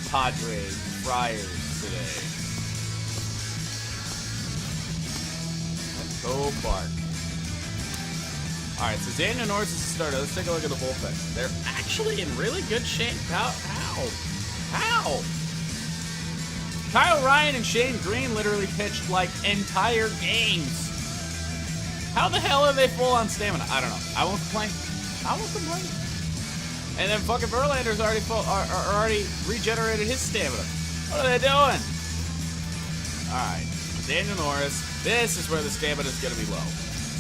Padres Friars today. Let's go Bark. Alright, so Daniel Norris is the starter. Let's take a look at the bullpen. They're actually in really good shape. How? Kyle Ryan and Shane Green literally pitched like entire games. How the hell are they full on stamina? I don't know. I won't complain. And then fucking Verlander's already already regenerated his stamina. What are they doing? Alright, Daniel Norris. This is where the stamina is going to be low.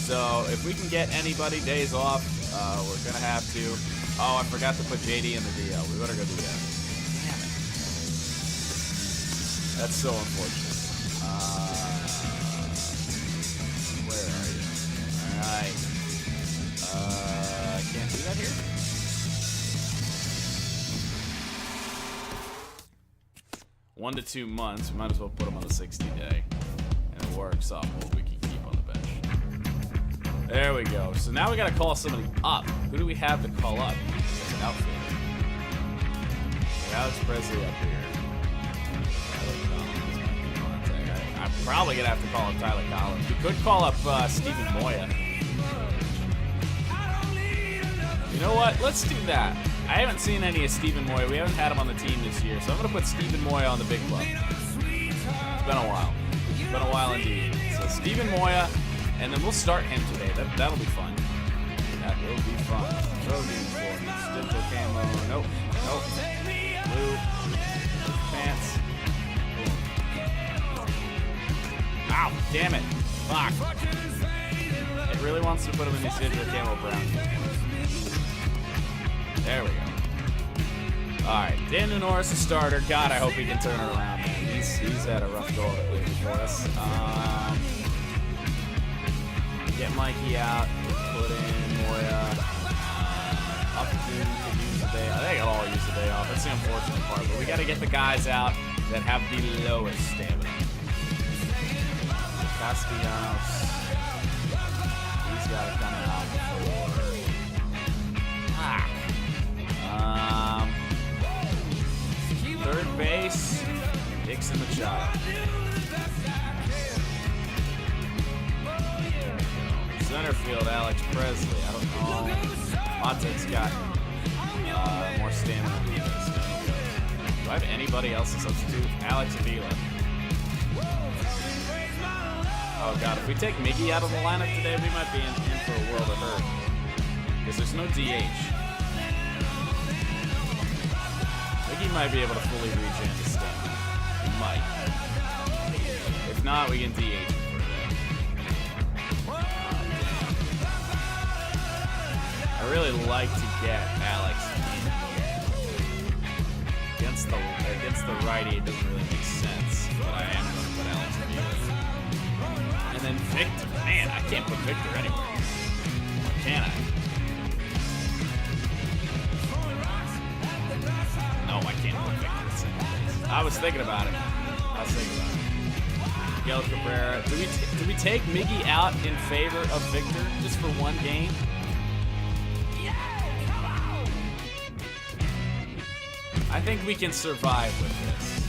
So if we can get anybody days off, we're going to have to. Oh, I forgot to put JD in the DL. We better go do that. Damn it. That's so unfortunate. Where are you? Alright. Can't do that here? 1 to 2 months. We might as well put him on the 60-day. And it works off what we can keep on the bench. There we go. So now we got to call somebody up. Who do we have to call up? As an outfielder. Alex Presley up here. I'm probably going to have to call up Tyler Collins. We could call up Steven Moya. You know what? Let's do that. I haven't seen any of Steven Moya. We haven't had him on the team this year. So I'm going to put Steven Moya on the big club. It's been a while. It's been a while indeed. So Steven Moya. And then we'll start him today. That'll be fun. That will be fun. Throw uniform. Digital camo. Nope. Blue. Pants. Ow, damn it. Fuck. It really wants to put him in these digital camo brown. There we go. Alright, Daniel Norris, the starter. God, I hope he can turn it around, man. He's had a rough go of it lately for us. Get Mikey out, put in Moya. Upton could use the day. I think I'll all use the day off. That's the unfortunate part. But we got to get the guys out that have the lowest stamina. Castellanos. He's got to come out before. Third base, Dixon Machado. Center field, Alex Presley. I don't know. Montek's got more stamina than he does. Do I have anybody else to substitute? Alex Avila. Oh, God. If we take Miggy out of the lineup today, we might be in for a world of hurt. Because there's no DH. Miggy might be able to fully regen his stamina. He might. If not, we can DH him for a day. I really like to get Alex against the righty. It doesn't really make sense, but I am going to put Alex in. And then Victor. Man, I can't put Victor anywhere. Can I? No, I can't put Victor in second base. I was thinking about it. Miguel Cabrera. Do we take Miggy out in favor of Victor just for one game? I think we can survive with this.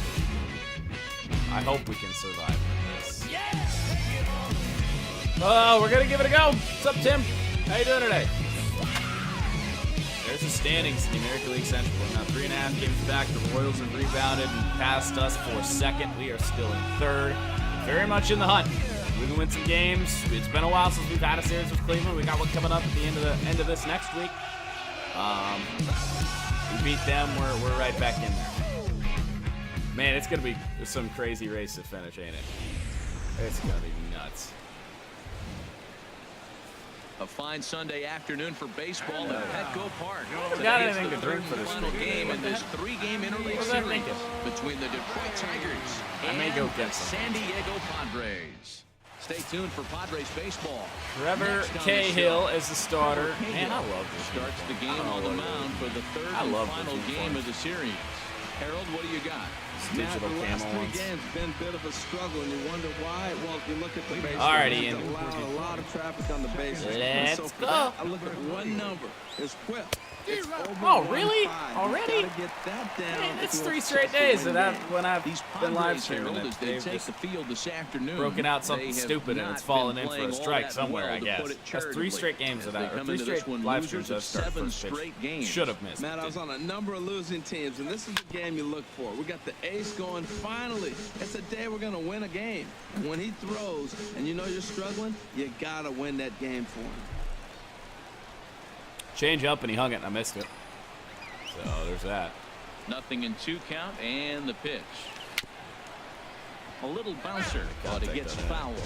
I hope we can survive with this. Oh, we're going to give it a go. What's up, Tim? How you doing today? There's the standings in the American League Central. Now 3.5 games back. The Royals have rebounded and passed us for second. We are still in third. Very much in the hunt. We can win some games. It's been a while since we've had a series with Cleveland. We got one coming up at the end of this next week. We beat them. We're right back in there. Man, it's gonna be some crazy race to finish, ain't it? It's gonna be nuts. A fine Sunday afternoon for baseball at Petco Park. We got anything to drink for this final game in this 3-game interleague series between the Detroit Tigers and the San Diego Padres. Stay tuned for Padres baseball. Trevor Cahill is the starter. Man, I love this. Starts the game on the mound for the third and final game of the series. Harold, what do you got? Digital the last camo 3 games been a bit of a struggle, and you wonder why. Well, if you look at the base, all right, Ian. A lot of traffic on the bases. Let's so go. I look at one number. It's whip. Oh, really? Already? Get that down. Man, it's 3 straight days that when I've These been live Padres streaming herald it. as they They've take just the field this afternoon. broken out They something have stupid and not it's fallen been in for playing a all strike that somewhere, well, I to guess. put it That's 3 charitably, straight games of as they that. Or come 3 into this straight one live losers streams of I've started 7 first pitch. straight games. Should have missed. Man, I was on a number of losing teams, and this is the game you look for. We got the ace going finally. It's a day we're going to win a game. And when he throws and you know you're struggling, you got to win that game for him. Change up and he hung it and I missed it. So there's that. 0-2 count and the pitch. A little bouncer, but it gets fouled.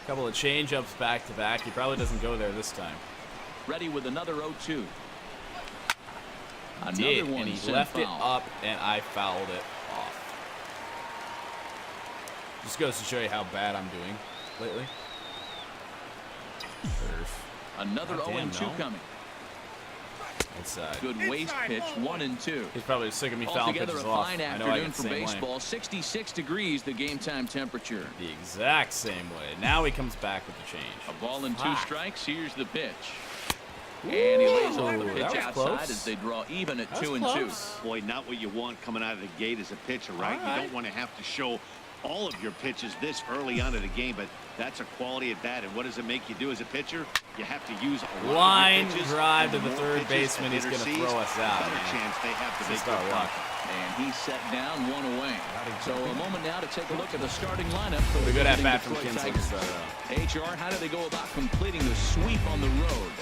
Couple of change ups back to back. He probably doesn't go there this time. Ready with another 0-2. Another Did, one and he sent left it foul. up and I fouled it off. Just goes to show you how bad I'm doing lately. Another God damn, 0-2 no. coming. Inside. Good waste pitch, 1-2. He's probably sick of me fouling Altogether pitches a off. fine I know I afternoon get for the same way. baseball. 66 degrees, the game time temperature. The exact same way. Now he comes back with the change. A ball and 2 Fuck. strikes. Here's the pitch. And he lays off the Ooh, pitch that was outside close. as they draw even at That was 2-2. close. Boy, not what you want coming out of the gate as a pitcher, right? All right. You don't want to have to show all of your pitches this early on in the game, but that's a quality at bat. And what does it make you do as a pitcher? You have to use a lot Line of your pitches. drive to And the more third pitches baseman. a He's hitter going to sees, throw us out, the better man. chance they have to Just make our good luck. contact. And he's set down, 1 away. So a moment now to take a look at the starting lineup for Pretty the good at visiting bat from Detroit Kinsler to Tigers. start out. HR, how do they go about completing the sweep on the road?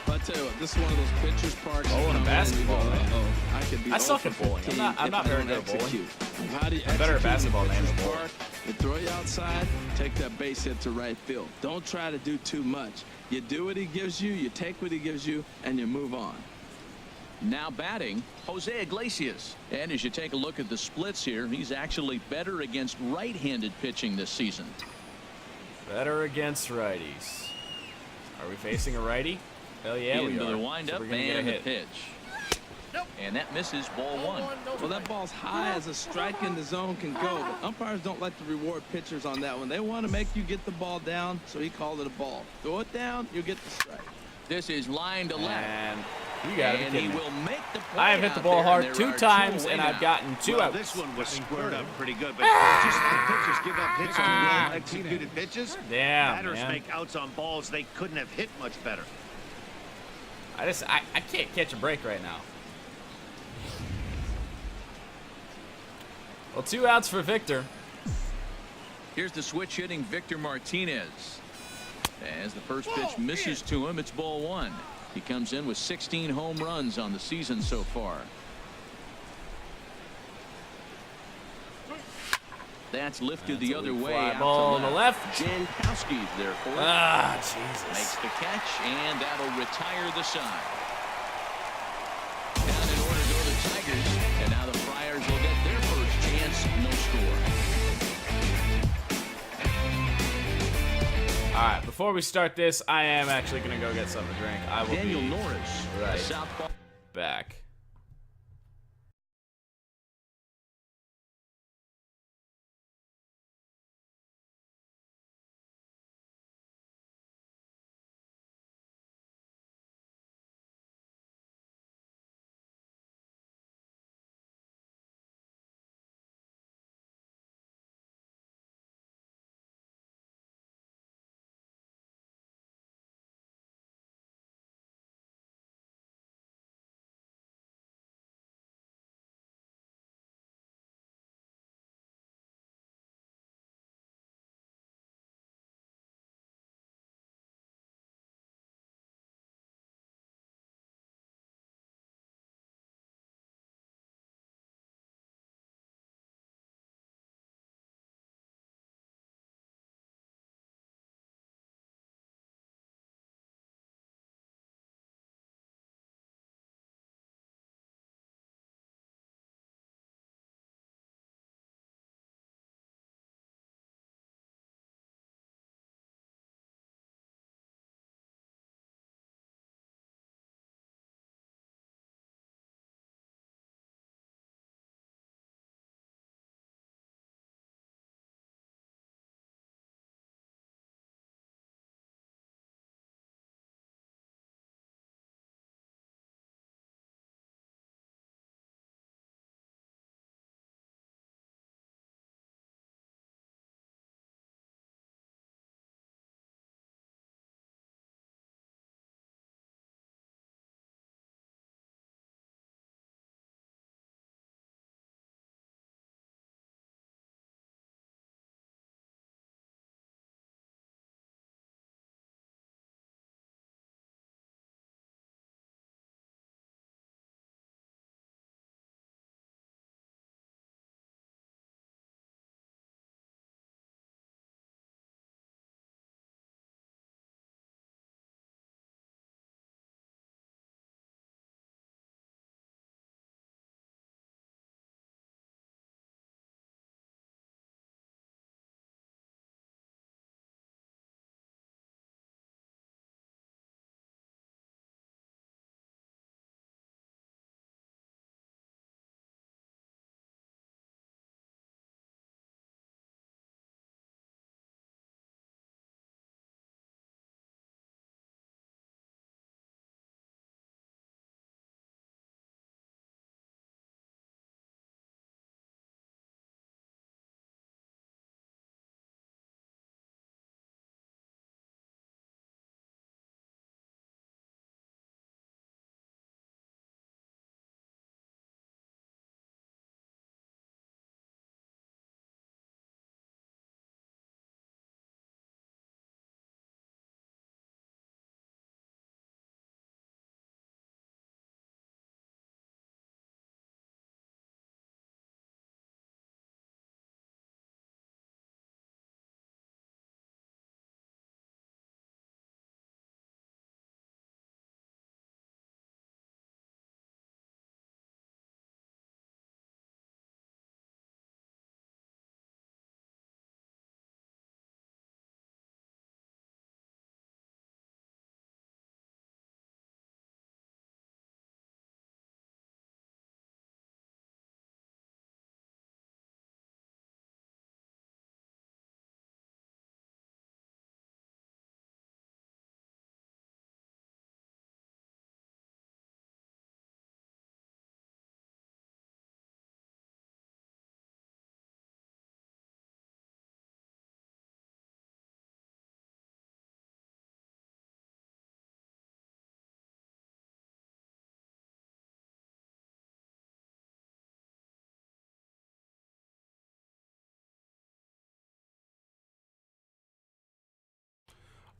But I tell you what, this is one of those pitcher's parks. Bowling and basketball, man. I could be I suck 0 at for bowling. 15 I'm not if I very don't good at bowling. execute. How do you I'm better at execute in basketball the than I am at pitcher's bowling. park? You throw you outside, take that base hit to right field. Don't try to do too much. You do what he gives you, you take what he gives you, and you move on. Now batting, Jose Iglesias. And as you take a look at the splits here, he's actually better against right-handed pitching this season. Better against righties. Are we facing a righty? Hell yeah, we Into are. the windup So we're gonna get a and the hit. pitch. And that misses, ball 1. Well, that ball's high as a strike in the zone can go, but umpires don't like to reward pitchers on that one. They want to make you get the ball down, so he called it a ball. Throw it down, you'll get the strike. This is line to left. And you got And it. he will make the play. I have hit the out ball there, hard and 2 there are times, 2 and away I've now. gotten 2 Well, outs. this one was squared up pretty good, but just like pitchers give up hits on well-executed pitches, Damn, batters man. make outs on balls they couldn't have hit much better. I can't catch a break right now. Well, 2 outs for Victor. Here's the switch hitting Victor Martinez. As the first pitch misses to him, it's ball 1. He comes in with 16 home runs on the season so far. That's lifted That's the a other weak way fly out ball on to the left. Jankowski's there for it. Ah, Makes Jesus. the catch, and that'll retire the side. Down in order go the Tigers, and now the Friars will get their first chance. No score. All right, before we start this, I am actually going to go get something to drink. I will Daniel be Norris, right the southpaw. back.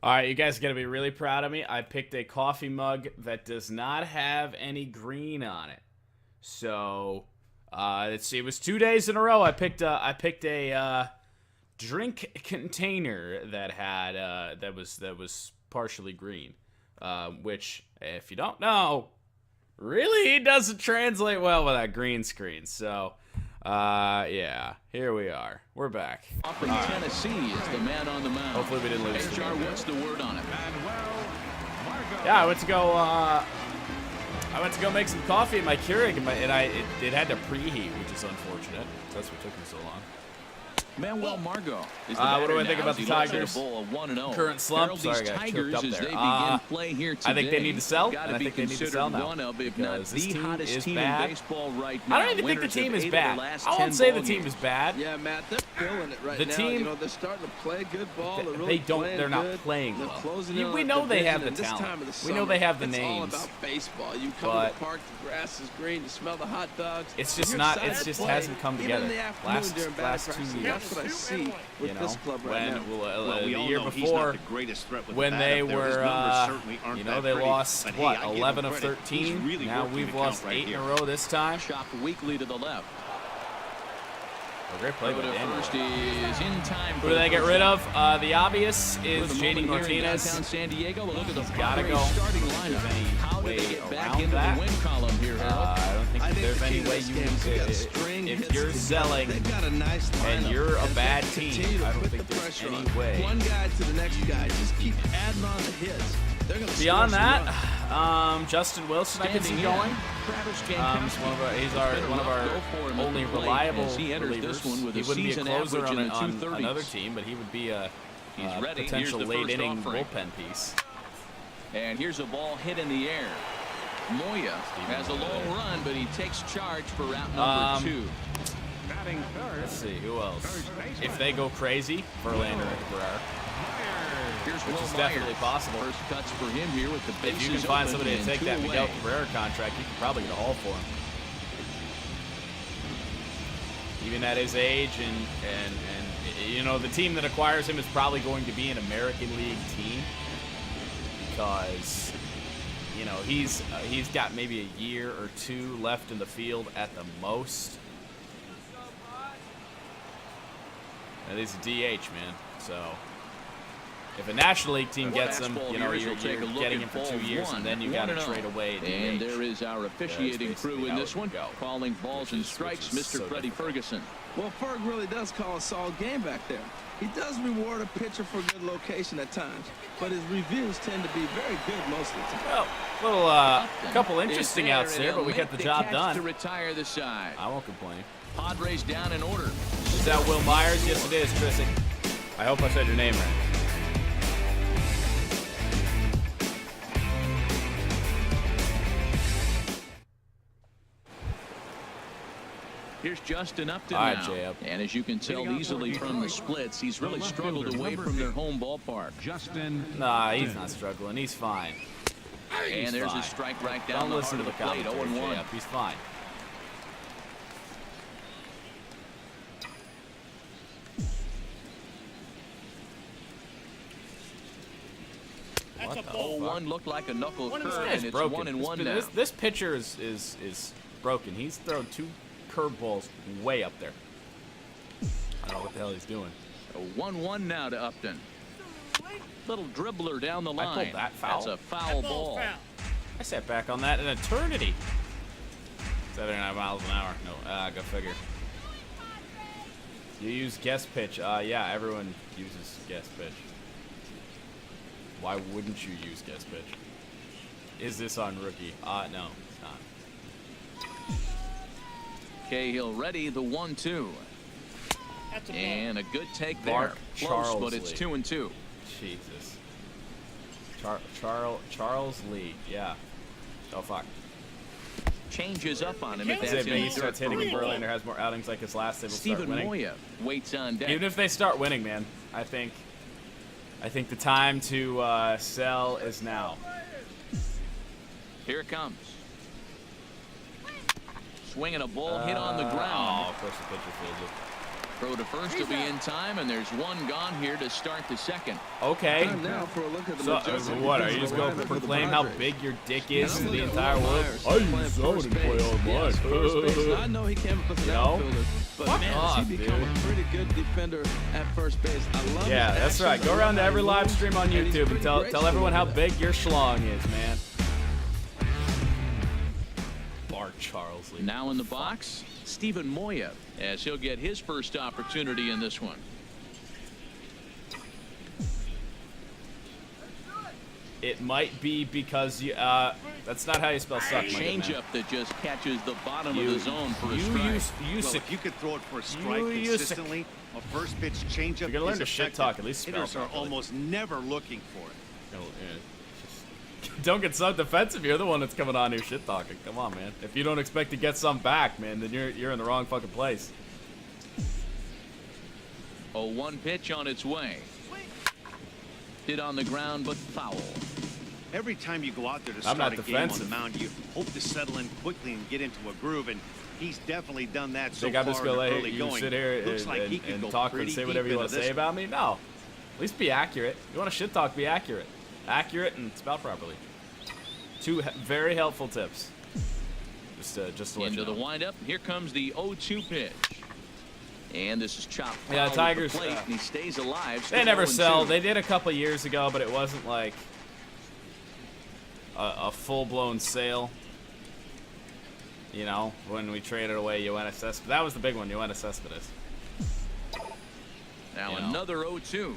All right, you guys are going to be really proud of me. I picked a coffee mug that does not have any green on it. So, let's see. It was 2 days in a row. I picked a drink container that had that was partially green, which, if you don't know, really doesn't translate well with that green screen. So, yeah, here we are. We're back. From Tennessee is the man on the mound. Hopefully we didn't lose. Hey, Jar, what's the word on it? Yeah, I went to go make some coffee in my Keurig, and it had to preheat, which is unfortunate. That's what took me so long. Manuel Margot is the what do I think about the Tigers? Current slump. Sorry, I got choked up there. I think they need to sell, and I think they need to sell now. Because this team is bad. I don't even think the team is bad. I won't say the team is bad. Yeah, Matt, they're feeling it right the now. team, You know, they're starting to play good ball. They're not playing well. We know they have the talent. We know they have the names. It's all about baseball. You come to the park, the grass is green, you smell the hot dogs. It's just not. It just hasn't come together. Last 2 years. That's what I see with this club right now. The year before, when they were, they lost, what, 11 of 13? Now we've lost 8 in a row this time. Chopped weakly to the left. A great play by First is in time. Who do they get rid of? The obvious is JD Martinez. San Diego. Look at the gotta go. Starting lineup. How do they get back into the win column here, Harold? I don't think there's any way you can say if you're selling and you're a bad team. I don't think there's any way. One guy to the next guy. Just keep adding on the hits. Beyond that, Justin Wilson, I can see going. He's one of our only reliable relievers. He wouldn't be a closer on another team, but he would be a potential late-inning bullpen piece. And here's a ball hit in the air. Moya has a long run, but he takes charge for route number 2. Let's see, who else? If they go crazy, Verlander and Cabrera. Which is definitely possible. First cuts for him here with the bases. If you can find somebody to take that Miguel Cabrera contract, you can probably get a haul for him. Even at his age, and you know, the team that acquires him is probably going to be an American League team, because you know he's got maybe a year or 2 left in the field at the most. And he's a DH, man. So if a National League team gets him, you know, you're getting him for 2 years, and then you got to trade away. And there is our officiating crew in this one, calling balls and strikes, Mr. Freddie Ferguson. Well, Ferg really does call a solid game back there. He does reward a pitcher for good location at times, but his reviews tend to be very good most of the time. Well, couple interesting outs there, but we got the job done. To retire the side. I won't complain. Padres down in order. Is that Will Myers? Yes, it is, Tristan. I hope I said your name right. Here's Justin Upton now. J-Up. And as you can tell easily from the splits, he's really struggled away from their home ballpark. Nah, he's not struggling. He's fine. And there's a strike right down the heart of the plate. 0-1. He's fine. What the 0-1 looked like a knuckle curve, and it's broken. 1-1 now. This pitcher is broken. He's thrown 2 curveballs way up there. I don't know what the hell he's doing. A 1-1 now to Upton. Little dribbler down the line. I pulled that foul. That's a foul ball. I sat back on that in eternity. 79 miles an hour. No, go figure. You use guess pitch. Yeah, everyone uses guess pitch. Why wouldn't you use guess pitch? Is this on rookie? No, it's not. Cahill ready, the 1-2. And a good take there. Mark Close, but it's 2-2. Jesus. Charles Lee. Yeah. Oh, fuck. Changes up on him. If he starts hitting and Verlander has more outings like his last, they will start winning. Moya waits on deck. Even if they start winning, man, I think the time to sell is now. Here it comes. Swinging a ball hit on the ground. Oh, of course the pitcher feels it. Throw to first will be in time, and there's one gone here to start the second. Okay. Time now for a look at the So, majestic what, are you defensive just going to lineup for the proclaim how Padres. big your dick is And to I'm the looking entire at world? Myers I use playing zone first and play base. online. Yes, first base. Now, I know he came up as an You know? outfielder, but Fuck man, off, has he become dude. a pretty good defender at first base. I love Yeah, his that's action. right. Go I love around to how every he live moves, stream on and he's YouTube and pretty tell graceful everyone how with big that. your schlong is, man. Bart Charles Lee. Now in the box, Steven Moya, as he'll get his first opportunity in this one. It might be because you, that's not how you spell suck, my good man. Changeup that just catches the bottom You- of the zone for a you strike. Well, if you could throw it for a strike You used to- consistently, a first pitch changeup You're gonna learn is to shit effective. talk, at least spell Hitters are properly. almost never looking for it. Don't get so defensive. You're the one that's coming on here shit talking. Come on, man. If you don't expect to get some back, man, then you're in the wrong fucking place. 0-1 pitch on its way. Hit on the ground, but foul. Every time you go out there to I'm start not a game on the defensive. mound, you hope to settle in quickly and get into a groove, and he's definitely done that so Think I'm far just in gonna the let early you going. sit here Looks like he and, could and go talk and pretty say deep whatever you into want to say this about me? No. At least be accurate. You want to shit talk, be accurate. Accurate and spell properly. Two very helpful tips. Just to let Into you the know. windup. Here comes the 0-2 pitch. And this is chopped foul Yeah, with the Tigers, plate, and he stays alive. They still never 0-2. sell. They did a couple years ago, but it wasn't like a full-blown sale. You know, when we traded away Yoenis Cespedes. That was the big one, Yoenis Cespedes. Now You know. another 0-2.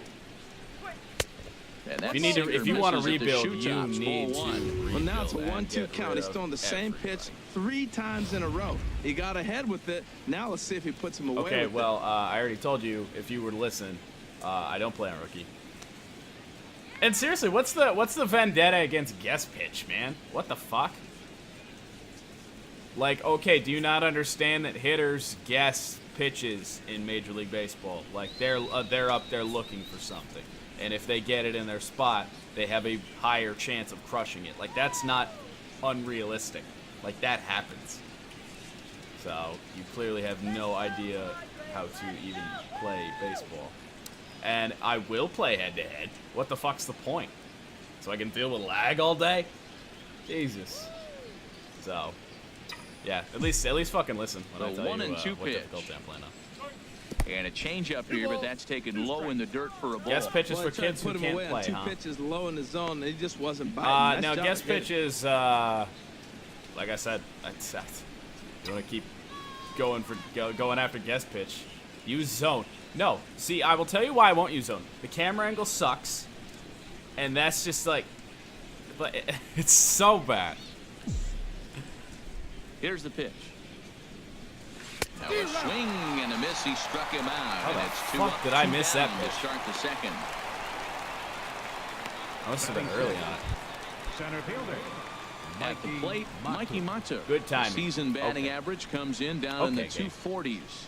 And that's If you want to misses at the rebuild, shoe you tops, need ball to one. rebuild. Well, now it's a and 1-2 get count. rid He's of throwing the same everybody. pitch 3 times in a row. He got ahead with it. Now let's see if he puts him away Okay, with well, I already told you, if you were to listen, I don't play on rookie. And seriously, what's the vendetta against guest pitch, man? What the fuck? Like, okay, do you not understand that hitters guess pitches in Major League Baseball? Like, they're up there looking for something, and if they get it in their spot, they have a higher chance of crushing it. Like, that's not unrealistic. Like, that happens. So you clearly have no idea how to even play baseball. And I will play head-to-head. What the fuck's the point? So I can deal with lag all day? Jesus. So, yeah, at least fucking listen when I The tell you 1-2 what pitch. difficulty I'm playing on. And a changeup here, but that's taken low in the dirt for a ball. Guest pitches Well, for he tried to kids who put him can't away on play, 2 huh? pitches low in the zone, and he just wasn't biting. Nice Now, job guest of hitting. pitches, like I said, you want to keep going after guest pitch. Use zone. No, see, I will tell you why I won't use zone. The camera angle sucks, and that's just like, but it's so bad. Here's the pitch. Now a swing and a miss. He struck him out. How and the it's 2 fuck up, did I 2 miss down that to pitch? start the second. I must have been early on it. Center fielder. At the plate, Mikey Mata. Good timing. Season batting Okay. average comes in down in the Okay, 240s.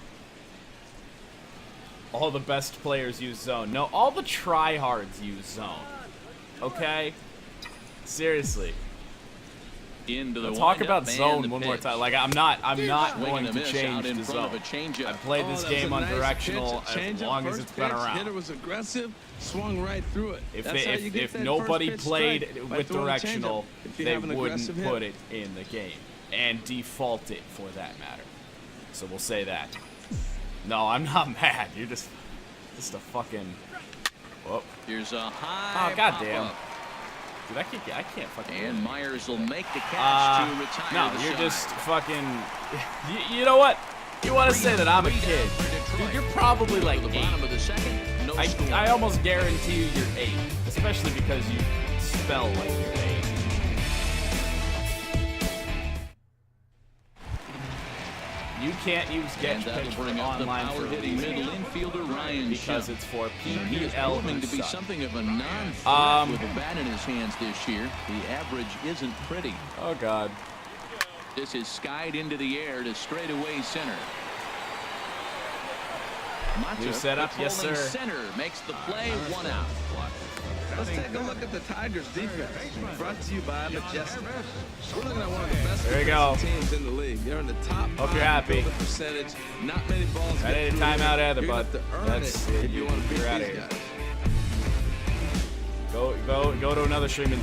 All the best players use zone. No, all the tryhards use zone. Okay? Seriously. Into the Talk windup about and zone the one more pitch. time. Like, I'm not Swing going and a to miss change out in the front zone. of a changeup. I played Oh, this that was game a on nice directional pitch. as Changeup, long as first it's been pitch, around. Hitter was aggressive, swung right through it. If That's how you get if that nobody first pitch played strike, by with throwing a directional, changeup. If you they have an wouldn't aggressive put hit. it in the game and default it for that matter. So we'll say that. No, I'm not mad. You're just a fucking. Whoa. Here's a high Oh, goddamn. pop-up. Dude, I can't fucking. And Myers will make the catch to retire No, the you're side. just fucking. You know what? You want to say that I'm a kid? Dude, you're probably like To the 8. bottom of the second. No score. I almost guarantee you you're 8, especially because you spell like you're 8. You can't use And Getch that'll Pitch for bring up the online for a power-hitting reason. middle infielder Ryan Because Schupp. it's for And he is PPL proving to be who suck. something of a non-threat with a bat in his hands this year. The average isn't pretty. Oh, God. This is skied into the air to straightaway center. Mata New setup, yes, patrolling sir. center makes the play, 1 out. Let's take a look at the Tigers' defense. Brought to you by Majestic. We're looking at one of the best There you go. teams in the league. They're in the top Hope 5 you're happy. field percentage. Not many balls I get didn't through time here. out either, You're gonna but have to earn that's it if you want to beat you're out of these here. guys. Go to another stream and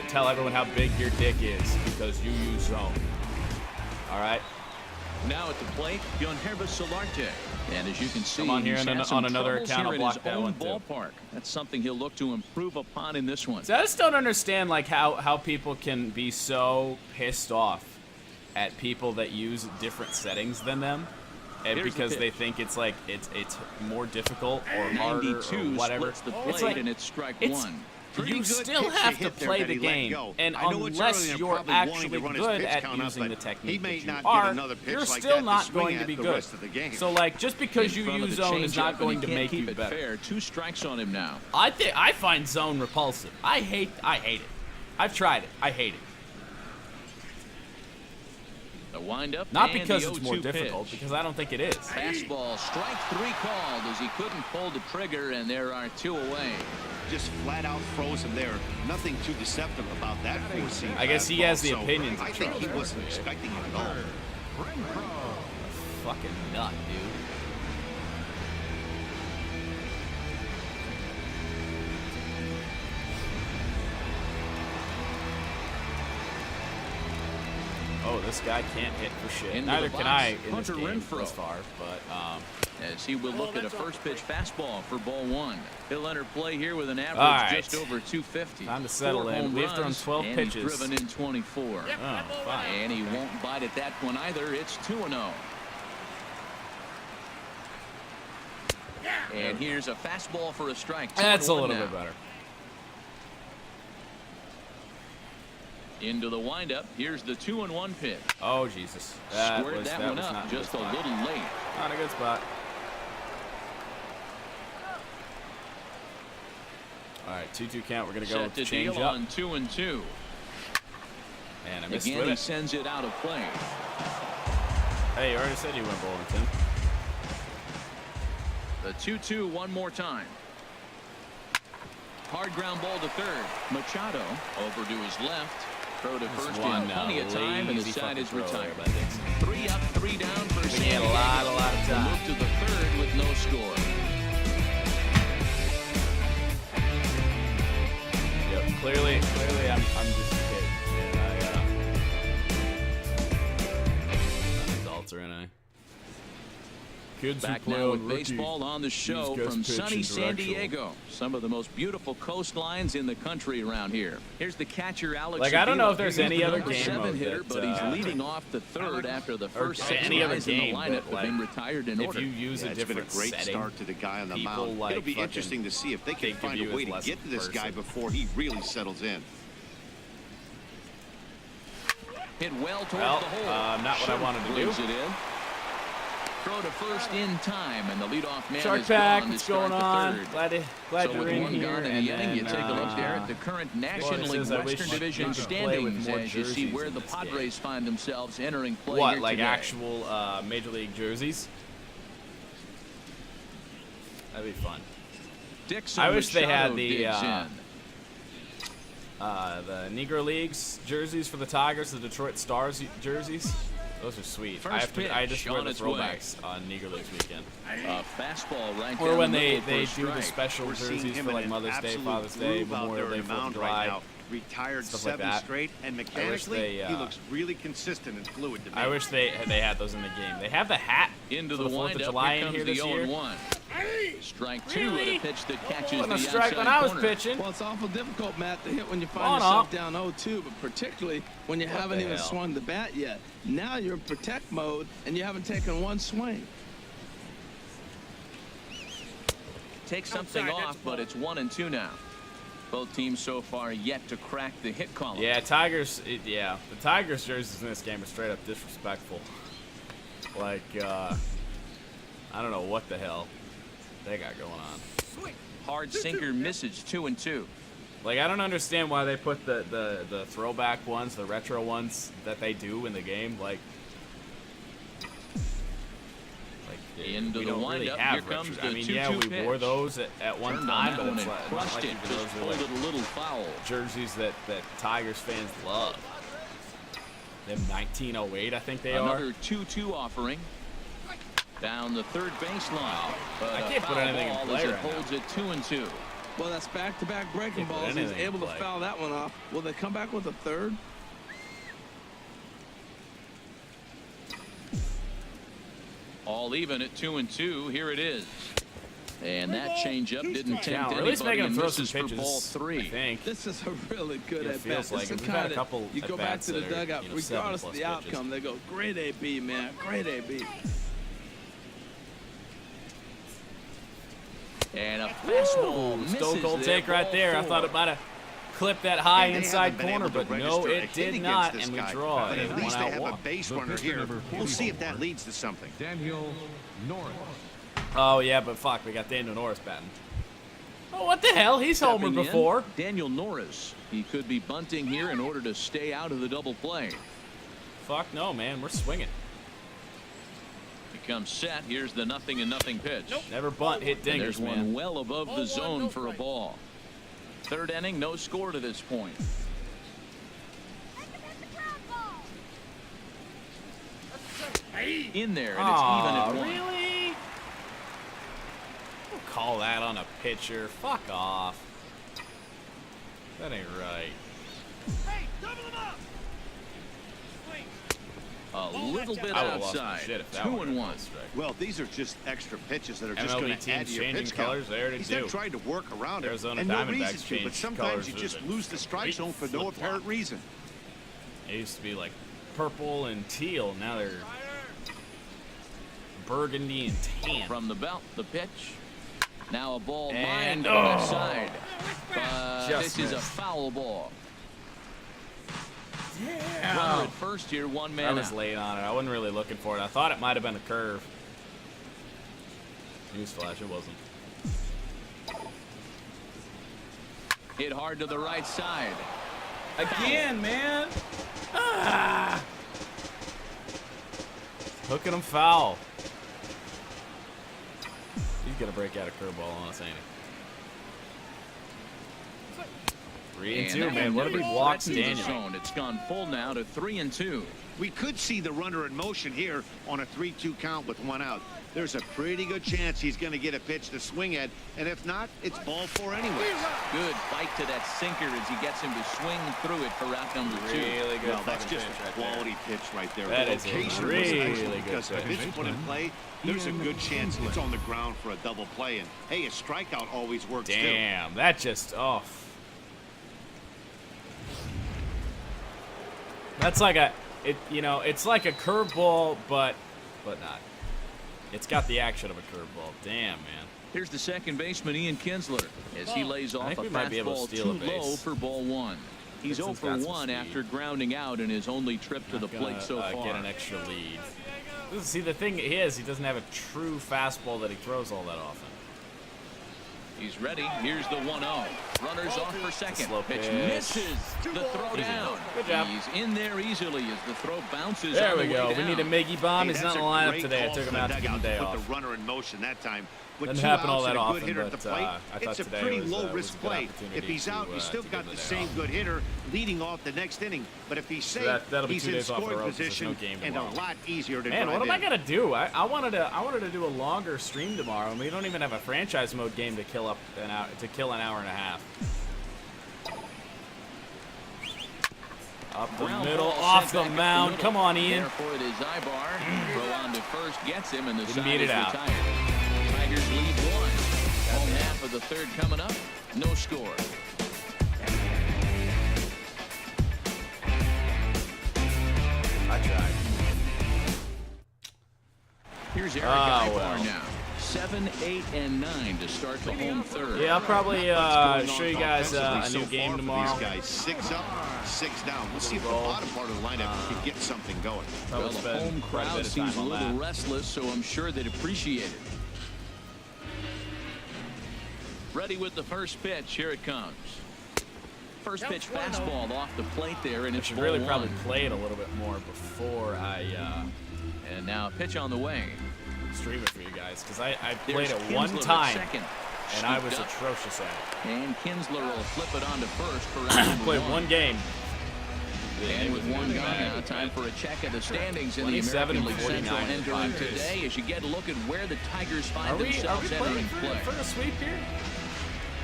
tell everyone how big your dick is because you use zone. All right. Now at the plate, Yonherva Solarte. And as you can see, Come on here he's and had some on another troubles account, I'll here in block his that own one, too. ballpark. That's something he'll look to improve upon in this one. So I just don't understand like how people can be so pissed off at people that use different settings than them, and Here's because the they pitch. think it's like it's more difficult or harder 92 or whatever. splits the It's plate like, and it's strike it's- one. Pretty You good still pitch have he to hit there play that the he let game, go. and I know it's unless early and you're probably wanting actually to run his good pitch at count up, using the but technique he may that you not get are, another pitch you're like still that to not swing going to at be the good. rest of the game. So like just because you In front of use the zone is not changeup, going and to he can't make keep you it better. fair. 2 strikes on him now. I find zone repulsive. I hate it. I've tried it. I hate it. The windup. Not and because the it's more 0-2 difficult, pitch. because I don't think it is. Fastball, strike 3 called as he couldn't pull the trigger, and there are 2 away. Just flat out froze him there. Nothing too deceptive about that four-seam I guess he has the fastball, so opinions of I think he Charles wasn't Barkley. expecting it at all. Fucking nut, dude. Oh, this guy can't hit for shit. Into Neither the can box, I in this Hunter game Renfroe. thus far, but As he will look at a first pitch fastball for ball 1. He'll enter play here with an average All right. just over 250. Time to settle 4 in. home We've thrown runs, 12 and pitches. He's driven in 24. oh, fine. And he won't bite at that one either. It's 2-0. And here's a fastball for a strike. That's a 2-1 little now. bit better. Into the windup. Here's the 2-1 pitch. Oh, Jesus. Squared that one was up not in just good a spot. little late. Not a good spot. All right, 2-2 count. We're going to go Set with to the change deal up. on 2-2. And I missed Again, with he it. sends it out of play. Hey, you already said you went Bullington. The 2-2 one more time. Hard ground ball to third. Machado over to his left. Throw to first in plenty of time, and the side is retired. 3 up, 3 down for He San had a Diego. lot of They time. move to the third with no score. Yep, clearly, I'm just a kid, and adults are in a. Kids Back who play now on with baseball on the show guest from pitch sunny and San directional. Diego. Some of the most beautiful coastlines in the country around here. Here's the catcher, Alex. Like, I don't know Avila. if there's He's any the other number game 7 mode hitter, that, but he's leading off the third after the first 6 any other guys in game, the lineup but, have been like, retired in if order. you use Yeah, a it's been a different great setting, start to the guy on the people, mound. like, It'll be fucking interesting to see if they can think of find you a way as to less get to this guy person. before he really settles in. Hit well towards Well, the hole. not what I wanted to do. Brings it in. Throw to first in time, and the leadoff man Shark is Pack, gone to what's start going the on? third. Glad So you're with in one here. gone in And the inning, you then, take a look there at the current National it League says I wish Western you Division could play with standings more as you see jerseys where in the this Padres game. find themselves entering play What, here like today. actual Major League jerseys? That'd be fun. Dixon I wish they had Machado the, digs in. The Negro Leagues jerseys for the Tigers, the Detroit Stars jerseys. Those are sweet. First I just pitch wear on the its way. throwbacks on Negro Leagues weekend. A fastball right Or down when the they middle for a do the strike. special We're seeing jerseys him for in like an Mother's Day, absolute Father's Day, groove out Memorial there Day, in the 4th of mound July. right now. Retired stuff like 7 that. straight, and mechanically they, he looks really consistent and fluid to me. I wish they had those in the game. They have the hat Into for the the 4th of windup. July Here in comes here the this year. 0-1. Strike 2 with a pitch that catches Wasn't the a strike when I outside was corner. pitching. Well, it's awful difficult, Matt, to hit when you On find yourself up. down 0-2, but particularly when you haven't the even hell? swung the bat yet. Now you're in protect mode, and you haven't taken one swing. Takes something off, but it's 1-2 now. Both teams so far yet to crack the hit column. Yeah, Tigers. The Tigers jerseys in this game are straight up disrespectful. Like, I don't know what the hell they got going on. Hard sinker misses 2-2. Like, I don't understand why they put the throwback ones, the retro ones that they do in the game. Like Into we the don't really windup. have Here comes retro. the I mean, 2-2 yeah, we pitch. wore those at one Turned on time, that but one it's and not crushed like it. those Just are pulled like it a little foul. jerseys that Tigers fans love. Them 1908, I think they are. Another 2-2 offering. Down the third baseline. But I can't put anything in ball play as it right now. holds it 2-2. Well, that's back-to-back breaking Can't put balls. He's anything in able to play. foul that one off. Will they come back with a third? All even at 2-2. Here it is. And that changeup didn't tempt Yeah, or at least anybody making and them throw some misses for pitches. ball I 3. think. This is a really good It at bat. feels like This it. is We've had a kinda- couple you go back at-bats to the that are, dugout, you know, regardless of 7+ the pitches. outcome. They go, great AB, man, great AB. And a fastball misses Stone cold there, take right ball there. I 4. thought it might have clipped that high And they inside haven't been corner, able to but no, register a it hit did against not, this and we guy. draw But it. at One least they out have a walk. base runner here. We'll see if that leads to something. Daniel Norris. Oh, yeah, but fuck, we got Daniel Norris batting. Oh, what the hell? He's homered Stepping in, before. Daniel Norris. He could be bunting here in order to stay out of the double play. Fuck no, man. We're swinging. Becomes set. Here's the 0-0 pitch. Never bunt, hit And dingers, there's man. one well above the zone for a ball. Third inning, no score to this point. In there, and it's even at 1. Really? Don't call that on a pitcher. Fuck off. That ain't right. A little bit I would've lost my outside. shit if that 2-1. was strike. Well, these are just extra pitches that are just MLB going to add teams to your changing pitch count. colors, they already He's do. not trying to work around it, Arizona and no Diamondbacks reason to, but changed sometimes colors you with just it. lose the strike zone for no Flip-flop. apparent reason. It used to be like purple and teal. Now they're burgundy and tan. From the belt, the pitch. Now a ball And- lined to the left side. Just This is a missed. foul ball. Runner Yeah. at first here, one I man was out. late on it. I wasn't really looking for it. I thought it might have been a curve. Newsflash, it wasn't. Hit hard to the right side. Again, man. Ah. Hooking him foul. He's gonna break out a curveball on us, ain't he? 3-2, that man. one What if he never walks threatened the Daniel? zone. It's gone full now to 3-2. We could see the runner in motion here on a 3-2 count with one out. There's a pretty good chance he's going to get a pitch to swing at, and if not, it's ball 4 anyway. Good bite to that sinker as he gets him to swing through it for out number 2. Really good. Well, that's fucking just pitch a right there. quality pitch right there. That the is a location really was excellent good because if pitch. it's put in play, there's a good chance it's on the ground for a double play. And hey, a strikeout always works too. Damn, that just off. That's like it's like a curveball, but not. It's got the action of a curveball. Damn, man. Here's the second baseman, Ian Kinsler, as he lays off think a we might be able to fastball steal too a base. low for ball 1. He's 0 Dixon's for got some 1 speed. after grounding out in his only trip to the plate so far. Get an extra lead. See, the thing is, he doesn't have a true fastball that he throws all that often. He's ready. Here's the 1-0. Runners off for second. Slow Pitch pitch. misses. The throw down. Good job. He's in there easily as the throw bounces. There on we the go. way We down. need a Miggy bomb. Hey, He's that's not in the a lineup great today. I call took him from out the to give him a dugout day to off. put the runner in motion that time. With Doesn't 2 happen all outs that and a often, good hitter at the but, plate, I thought it's a today pretty was a low-risk good play. If opportunity he's out, to, you still to got give the him a same day off. good hitter leading off the next inning. But if he's safe, that'll be he's 2 in days off in a scoring row 'cause there's no position game and a tomorrow. lot easier to Man, drive what am I in. gonna do? I wanted to do a longer stream tomorrow, and we don't even have a franchise mode game to kill an hour and a half. Up the Ground middle, ball off sent the back up the mound. middle. Come on, Ian. Therefore, it is Ibar. Throw on to first gets him, and the Didn't side beat is it out. retired. Tigers lead 1. Home half of the third coming up. No score. I tried. Here's Eric Ah, Ibar well. now. 7, 8, and 9 to start the home third. Yeah, I'll probably What's going show on you guys offensively a so new far game for tomorrow. These guys, 6 up, 6 down. We'll see if the bottom part of the lineup can get something going. Probably Well, the spend home quite a crowd bit of seems a time on little that. restless, so I'm sure they'd appreciate it. Ready with the first pitch. Here it comes. First pitch fastball off the plate there, and I it's should ball really 1. probably play it a little bit more before I And now a pitch on the way. stream it for you guys because I played There's it one Kinsler at time second. and I Scooped was up. atrocious at it. And Kinsler will flip it on to first for out number Played 1. one game. And with one gone now, time for a check of the standings in the 27, American League 49 Central entering Padres. today as you get a look at where the Tigers Are find we themselves playing entering play. for a sweep here?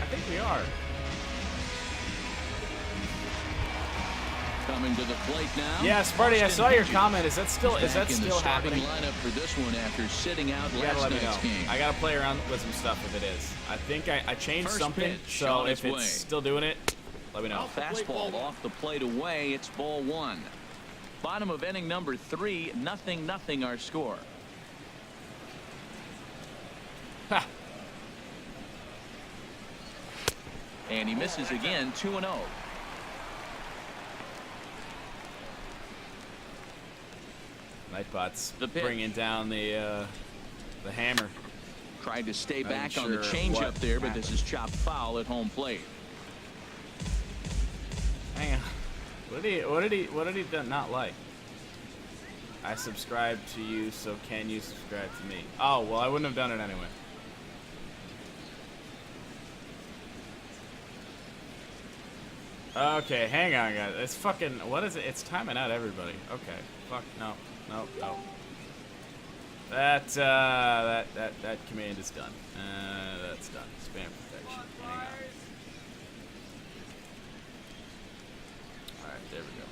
I think we are. Coming to the plate now. Yeah, Sparty, I saw your Austin comment. Is that still Back in the still starting happening? lineup for this one after sitting out You gotta last let me know. night's game. I gotta play around with some stuff if it is. I think I changed First something, pitch so on if its it's way. still doing it, let me know. Fastball off the plate away. It's ball 1. Bottom of inning number 3. 0-0 our score. Ha. And he misses again. 2-0. Nightbot's The pitch. bringing down the hammer. Tried to stay Not back even on the sure changeup what there, but happened. this is chopped foul at home plate. Hang on. What did he not like? I subscribe to you, so can you subscribe to me? Oh, well, I wouldn't have done it anyway. Okay, hang on, guys. It's fucking, what is it? It's timing out everybody. Okay. Fuck, no. That command is done. That's done. Spam protection. Hang on. Alright, there we go.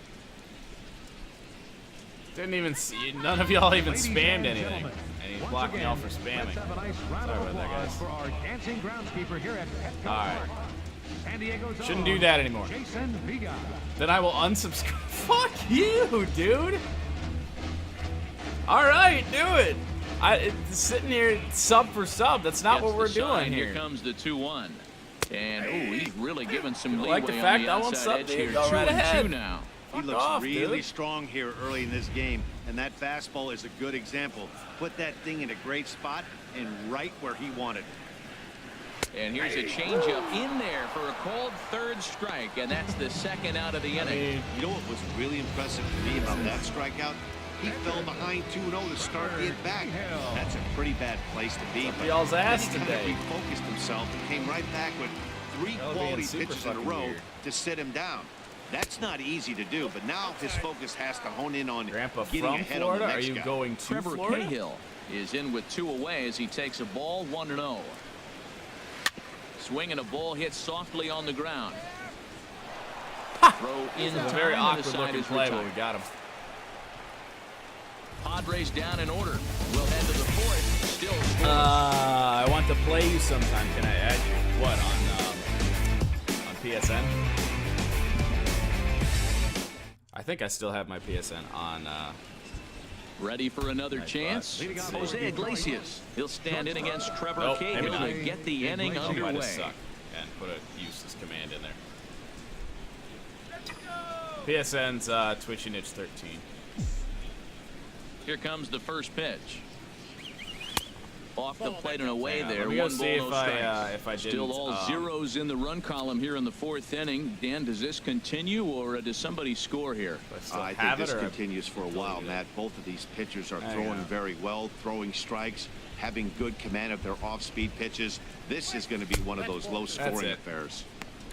Didn't even see, none of y'all even spammed anything. And he's blocking y'all for spamming. Sorry about that, guys. For our dancing groundskeeper here at Petco Alright. Park. San Diego's Shouldn't own do that anymore. Jason Viga. Then I will unsubscribe. Fuck you, dude. Alright, do it. Sitting here sub for sub. That's not Gets what we're the sign. doing here. Here comes the 2-1. And, he's really giving some leeway like the on fact the I won't outside sub, edge dude. here. Go right 2-2 ahead. now. He Fuck looks off, really dude. strong here early in this game, and that fastball is a good example. Put that thing in a great spot and right where he wanted it. And here's a changeup in there for a called third strike, and that's the second out of the inning. You know what was really impressive to me about that strikeout? He fell behind 2-0 to start the at-bat. That's a pretty bad place to be. Up y'all's ass then he today. kind of refocused himself and came right back with 3 Y'all quality being super pitches in a fucking row weird. to sit him down. That's not easy to do, but now his focus has to hone in on Grandpa getting from ahead Florida? on the Are next you guy. going to Trevor Florida? Cahill is in with 2 away as he takes a ball 1-0. Swing and a ball hit softly on the ground. Throw in It was a time, very and the awkward side looking is play, but we retired. got him. Padres down in order. We'll head to the 4th. Still scoreless. I want to play you sometime. Can I add you? What, on PSN? I think I still have my PSN on, Ready for another Nice chance? bud. Let's see. Jose Iglesias. He'll stand in against Trevor Nope, Cahill maybe not. to get the inning I might have underway. sucked and put a useless command in there. PSN's Twitching Itch 13. Here comes the first pitch. Off the plate and away Hang on, there. let me go 1 see ball, if no I, strikes. if I Still didn't, all zeros in the run column here in the 4th inning. Dan, does this continue or does somebody score here? Do I still I have think it, this or continues for a while, Matt. Both of these pitchers are Hang throwing on. very well, throwing strikes, having good command of their off-speed pitches. This is going to be one of those low-scoring it. affairs.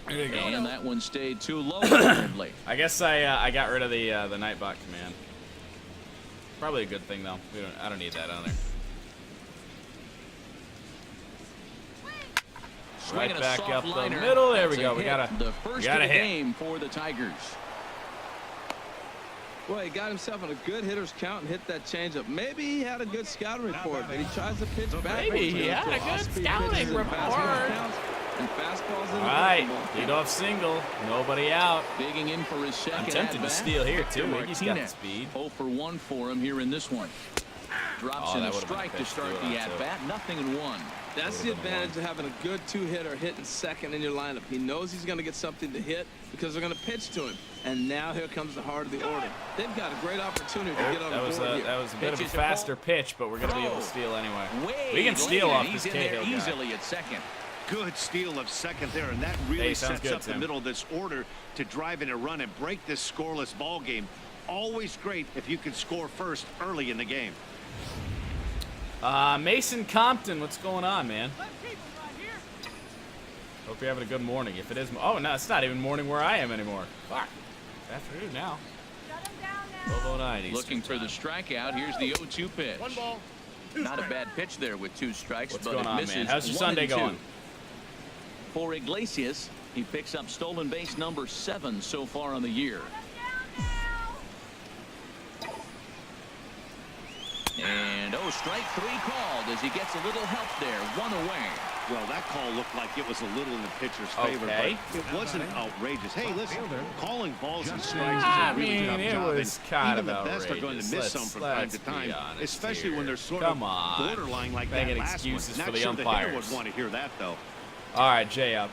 There you go. And that one stayed too low apparently. I guess I got rid of the Nightbot command. Probably a good thing though. I don't need that on there. Swinging Right a back soft up the liner. middle. There we That's a go. We hit. gotta the first gotta of the hit. game for the Tigers. Well, he got himself in a good hitter's count and hit that changeup. Maybe he had a good scouting report, but he tries to pitch back. Maybe He's he gonna had throw a good off-speed scouting pitches and report. fastball counts and fastballs in All the right, breakable. lead off single. Nobody out. Digging in for his second I'm tempted to at-bat. steal here too. Victor Iggy's got the Martinez. speed. 0 for 1 for him here in this one. Drops Oh, in that a would've been a strike to pitch start to do the it on, too. at-bat. 0-1. That's Would've the been a advantage of having a good two-hitter hitting second in your lineup. He knows he's going to get something to hit because they're going to pitch to him. And now here comes the heart of the order. They've got a great opportunity to get on That the was board here. that was a bit of a Pitches are faster ball. pitch, but we're gonna be able to Throw. steal anyway. Way We can steal late, off and this he's in there Cahill guy. easily at second. Good steal of second there, and that really Hey, sounds sets good, up the Tim. middle of this order to drive in a run and break this scoreless ball game. Always great if you can score first early in the game. Mason Compton, what's going on, man? Hope you're having a good morning. If it is, oh no, it's not even morning where I am anymore. Fuck, it's afternoon now. 12:09. Looking for the strikeout. Here's the 0-2 pitch. 1 ball. Not a bad pitch there with 2 strikes, What's but going it on, misses. man? How's your 1 Sunday and 2. going? For Iglesias, he picks up stolen base number 7 so far on the year. And strike 3 called as he gets a little help there. 1 away. Well, that call looked like it was a little in the pitcher's favor, Okay. but it wasn't outrageous. Hey, listen, calling balls and strikes I is a really mean, tough it job. was and kind even of the best are going to miss outrageous. some from time Let's to be time, honest especially here. when they're sort Come of on. borderline like Making that last excuses one. for Not the sure the hitter umpires. would want to hear that, though. All right, Jay up.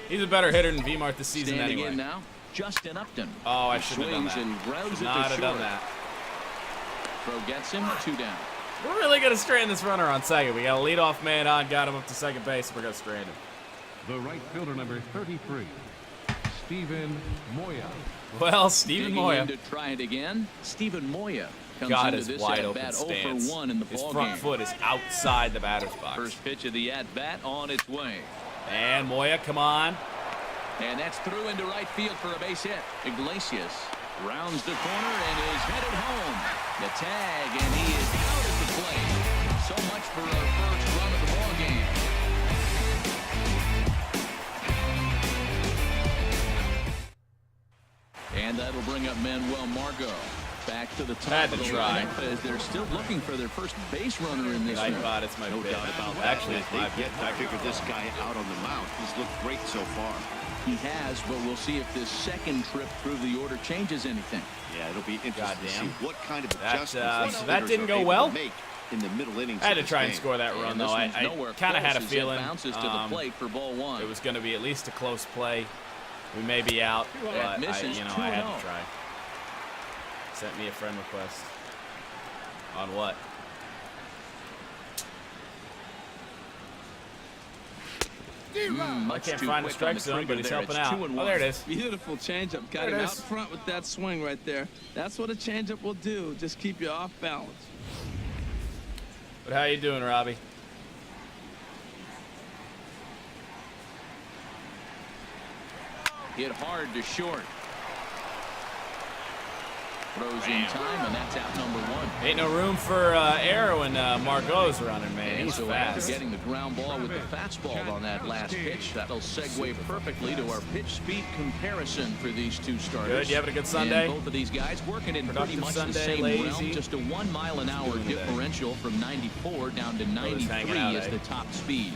He's a better hitter than V-Mart this season Standing anyway. in now, Justin Upton. Oh, I He should have done swings that. and grounds Should it not to have done short. that. Throw gets him. 2 down. We're really gonna strand this runner on second. We got a leadoff man on, got him up to second base. We're gonna strand him. The right fielder, number 33, Stephen Moya. Well, Steven Digging Moya. in to try it again. Stephen Moya comes Got into his this wide at open bat stance. 0 for 1 in the His ball front game. foot is outside the batter's box. First pitch of the at bat on its way. And Moya, come on. And that's through into right field for a base hit. Iglesias rounds the corner and is headed home. The tag, and he is out at the plate. So much for our first run of the ball game. And that'll bring up Manuel Margot. Back to the top Had to of the try. lineup as they're still looking for their first base runner in this one. Nightbot, it's my No pick. doubt about that. Actually, it's They my pick. I figured this guy out on the mound. He's looked great so far. He has, but we'll see if this second trip through the order changes anything. Yeah, it'll be interesting to see Goddamn. what kind of That, adjustments these so that hitters didn't are go able well? to make in the middle innings. I had to of this try and game. score that run, And though. this one's I nowhere kind of had a close as it feeling bounces to the plate for ball 1. it was going to be at least a close play. We may be out, but I, misses, I had 2-0. to try. Sent me a friend request. On what? I can't find a strike zone, but he's helping out. Oh, there it is. Beautiful changeup. Got There it him out is. front with that swing right there. That's what a changeup will do. Just keep you off balance. But how you doing, Robbie? Hit hard to short. Throws in time, and that's out number 1. Ain't no room for error when Margot's running, man. And He's so after fast. getting the ground ball with the fastball on that last pitch, that'll segue perfectly to our pitch speed comparison for these two starters. Good, you having a good Sunday? And both of these guys working in pretty Productive much Sunday, the same lazy? realm. Just a 1 mile an hour Doing today? differential from 94 down to hanging 93 out, is eh? the top speeds.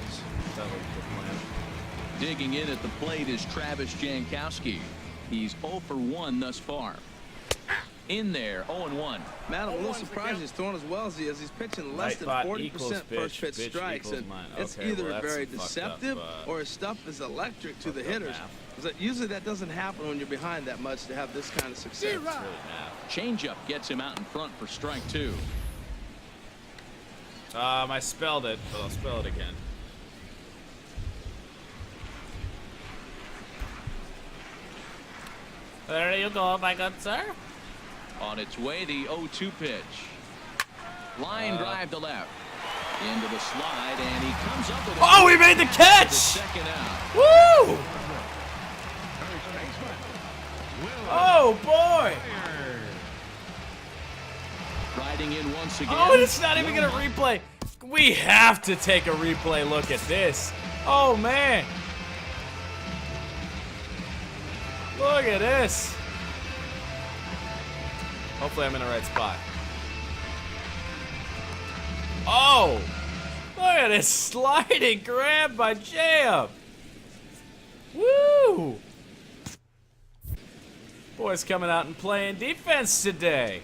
Sounds like a good plan. Digging in at the plate is Travis Jankowski. He's 0 for 1 thus far. In there, 0-1. Matt, I'm a little surprised he's throwing as well as he is. He's pitching less than Nightbot equals 40% first pitch pitch strikes, equals and mine. it's Okay, either well, that's very some fucked deceptive up, or his stuff is electric to the fucked up hitters. math. 'Cause usually that doesn't happen when you're behind that much to have this kind of success. Really math. Changeup gets him out in front for strike 2. I spelled it, but I'll spell it again. There you go, my good sir. On its way, the 0-2 pitch. Line drive to left. Into the slide, and he comes up with a... Oh, we made the catch! Second out. Woo! Oh, boy! Riding in once again. Oh, and it's not even gonna replay. We have to take a replay look at this. Oh, man. Look at this. Hopefully I'm in the right spot. Oh! Look at this sliding grab by J-Up. Woo! Boys coming out and playing defense today.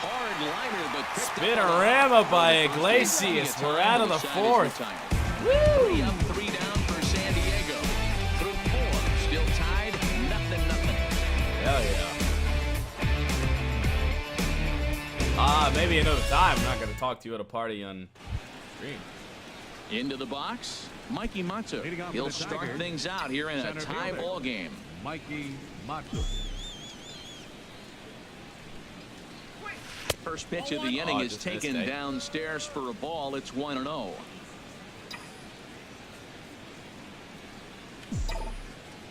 Hard liner, but Spinorama by Iglesias. We're out of the fourth. Woo! 3 up, 3 down for San Diego. Through 4, still tied, nothing. Hell yeah. Maybe another time. I'm not going to talk to you at a party on stream. Into the box, Mikey Matsu. Leading off He'll for the start Tigers, things out here in a center tie fielder. ball game. Mikey Matsu. First pitch of the inning is taken downstairs for a ball. It's 1-0.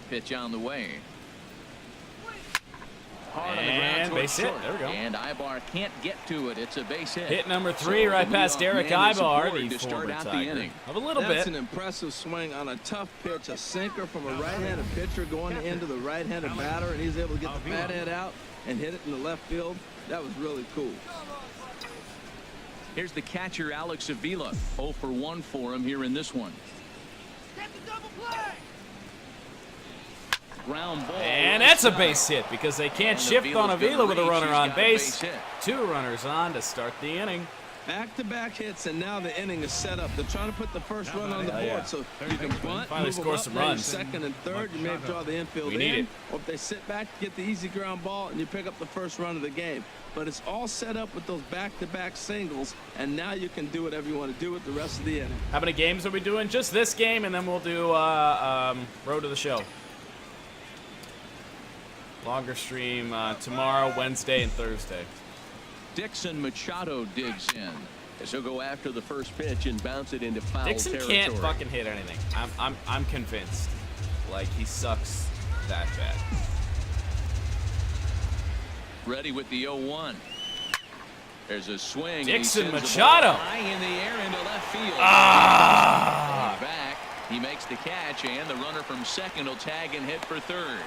Pitch on the way. Hard on the ground base hit. short. There we go. And Ibar can't get to it. It's a base hit. Hit number 3 right past Derek Ibar, the former Tiger. Of a little That's bit. an impressive swing on a tough pitch, a sinker from a right-handed pitcher going into the right-handed batter, and he's able to get the fat head out and hit it in the left field. That was really cool. Here's the catcher, Alex Avila. 0 for 1 for him here in this one. Ground ball. And that's a base hit because they can't shift on Avila with a runner on base. 2 runners on to start the inning. Back-to-back hits, and now the inning is set up. They're trying to put the first run on the board, so you can bunt, finally move score them some up, runs. Second and third, you may draw the infield We need in, it. or if they sit back, get the easy ground ball, and you pick up the first run of the game. But it's all set up with those back-to-back singles, and now you can do whatever you want to do with the rest of the inning. How many games are we doing? Just this game, and then we'll do Road to the Show. Longer stream tomorrow, Wednesday, and Thursday. Dixon Machado digs in as he'll go after the first pitch and bounce it into foul Dixon territory. can't fucking hit anything. I'm convinced. Like, he sucks that bad. Ready with the 0-1. There's a swing. Dixon and he sends Machado. the ball high in the air into left field. Ah! Back. He makes the catch, and the runner from second will tag and hit for third.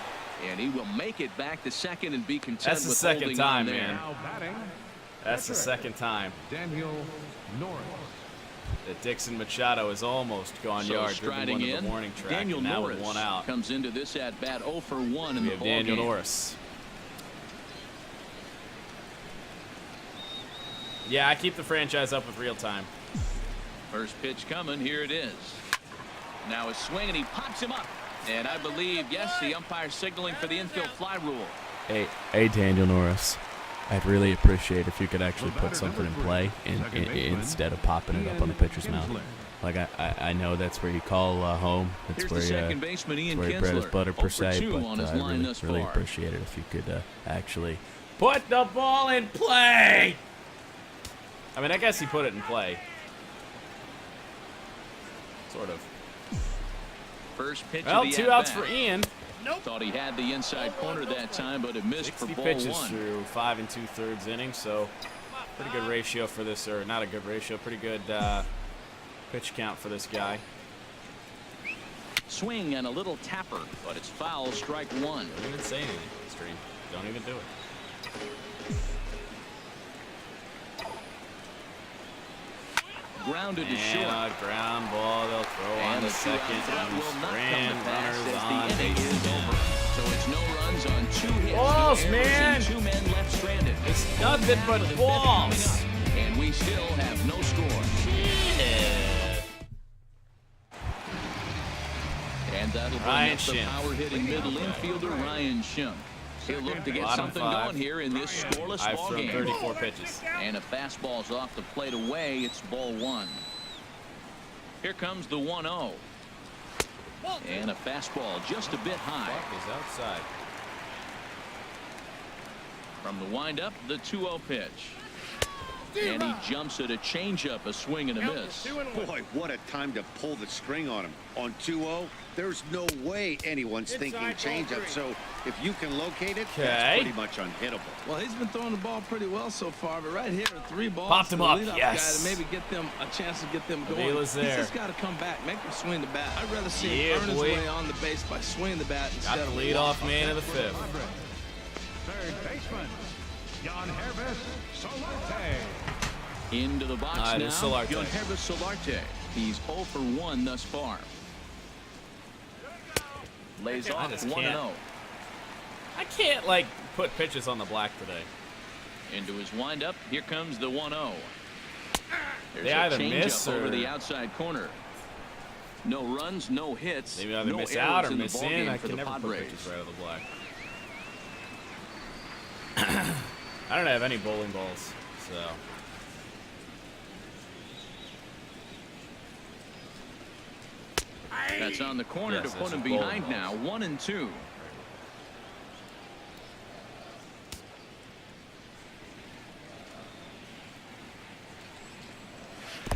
And he will make it back to second and be content That's the with second holding time, on there. man. Now batting, That's the second time Daniel Norris. that Dixon Machado has almost gone So yard driven striding one to in, the warning track, Daniel and now Norris with 1 out. comes into this at bat 0 for 1 in We the have ball Daniel game. Norris. Yeah, I keep the franchise up with real time. First pitch coming. Here it is. Now a swing, and he pops him up. And I believe, yes, the umpire signaling for the infield fly rule. Hey, Daniel Norris. I'd really appreciate if you could actually put something in play instead of popping it up on the pitcher's mound. Like, I know that's where you call home. That's Here's where the second baseman, Ian bread is Kinsler. butter per 0 for se, 2 but on his I line thus really far. appreciate it if you could actually. Put the ball in play! I mean, I guess he put it in play. Sort of. First pitch Well, of the 2 outs at-bat. for Ian. Thought he had the inside corner that time, but it missed for 60 ball pitches 1. through 5 2/3 innings, so pretty good ratio for this, or not a good ratio, pretty good pitch count for this guy. Swing and a little tapper, but it's foul, strike 1. Don't even say anything, stream. Don't even do it. Grounded to And short. a ground ball, they'll throw on And the the two-out second. threat will not come Strand, to pass runners as on the inning base. is over. So it's no runs on 2 hits. Balls, No errors, man. and 2 men left stranded. It's nothing but The fifth balls. coming up, and we still have no score. And that'll bring Ryan up the Schimpf. power-hitting middle infielder Ryan Schimpf. He'll look to get Bottom something 5. going here in this scoreless I've ball thrown game. 34 pitches. And a fastball's off the plate away. It's ball 1. Here comes the 1-0. And a fastball just a bit high. Buck is outside. From the windup, the 2-0 pitch. And he jumps at a changeup, a swing and a miss. Boy, what a time to pull the string on him. On 2-0, there's no way anyone's thinking changeup. So if you can locate it, Okay. that's pretty much unhittable. Well, he's been throwing the ball pretty well so far, but right here, 3 balls. Popped him to the up, leadoff yes. guy to maybe get them a chance to get them going. Avila's there. He's just got to come back, make him swing the bat. I'd rather see Yeah, him earn his boy. way on the base by swinging the bat instead Got of the leadoff man of the 5th. Third baseman, Jan Hervis Solarte. Into the box it now, is Solarte. Yohervis Solarte. He's 0 for 1 thus far. Lays off just 1-0. I can't, like, put pitches on the black today. Into his windup, here comes the 1-0. There's They a either changeup miss over or- the outside corner. No runs, no hits. Maybe either no miss errors out or in the miss ballgame in. I for can the never put Padres. pitches right out of the black. I don't have any bowling balls, so. That's on the corner Yes, to put that's him a bowling behind ball. now. 1-2.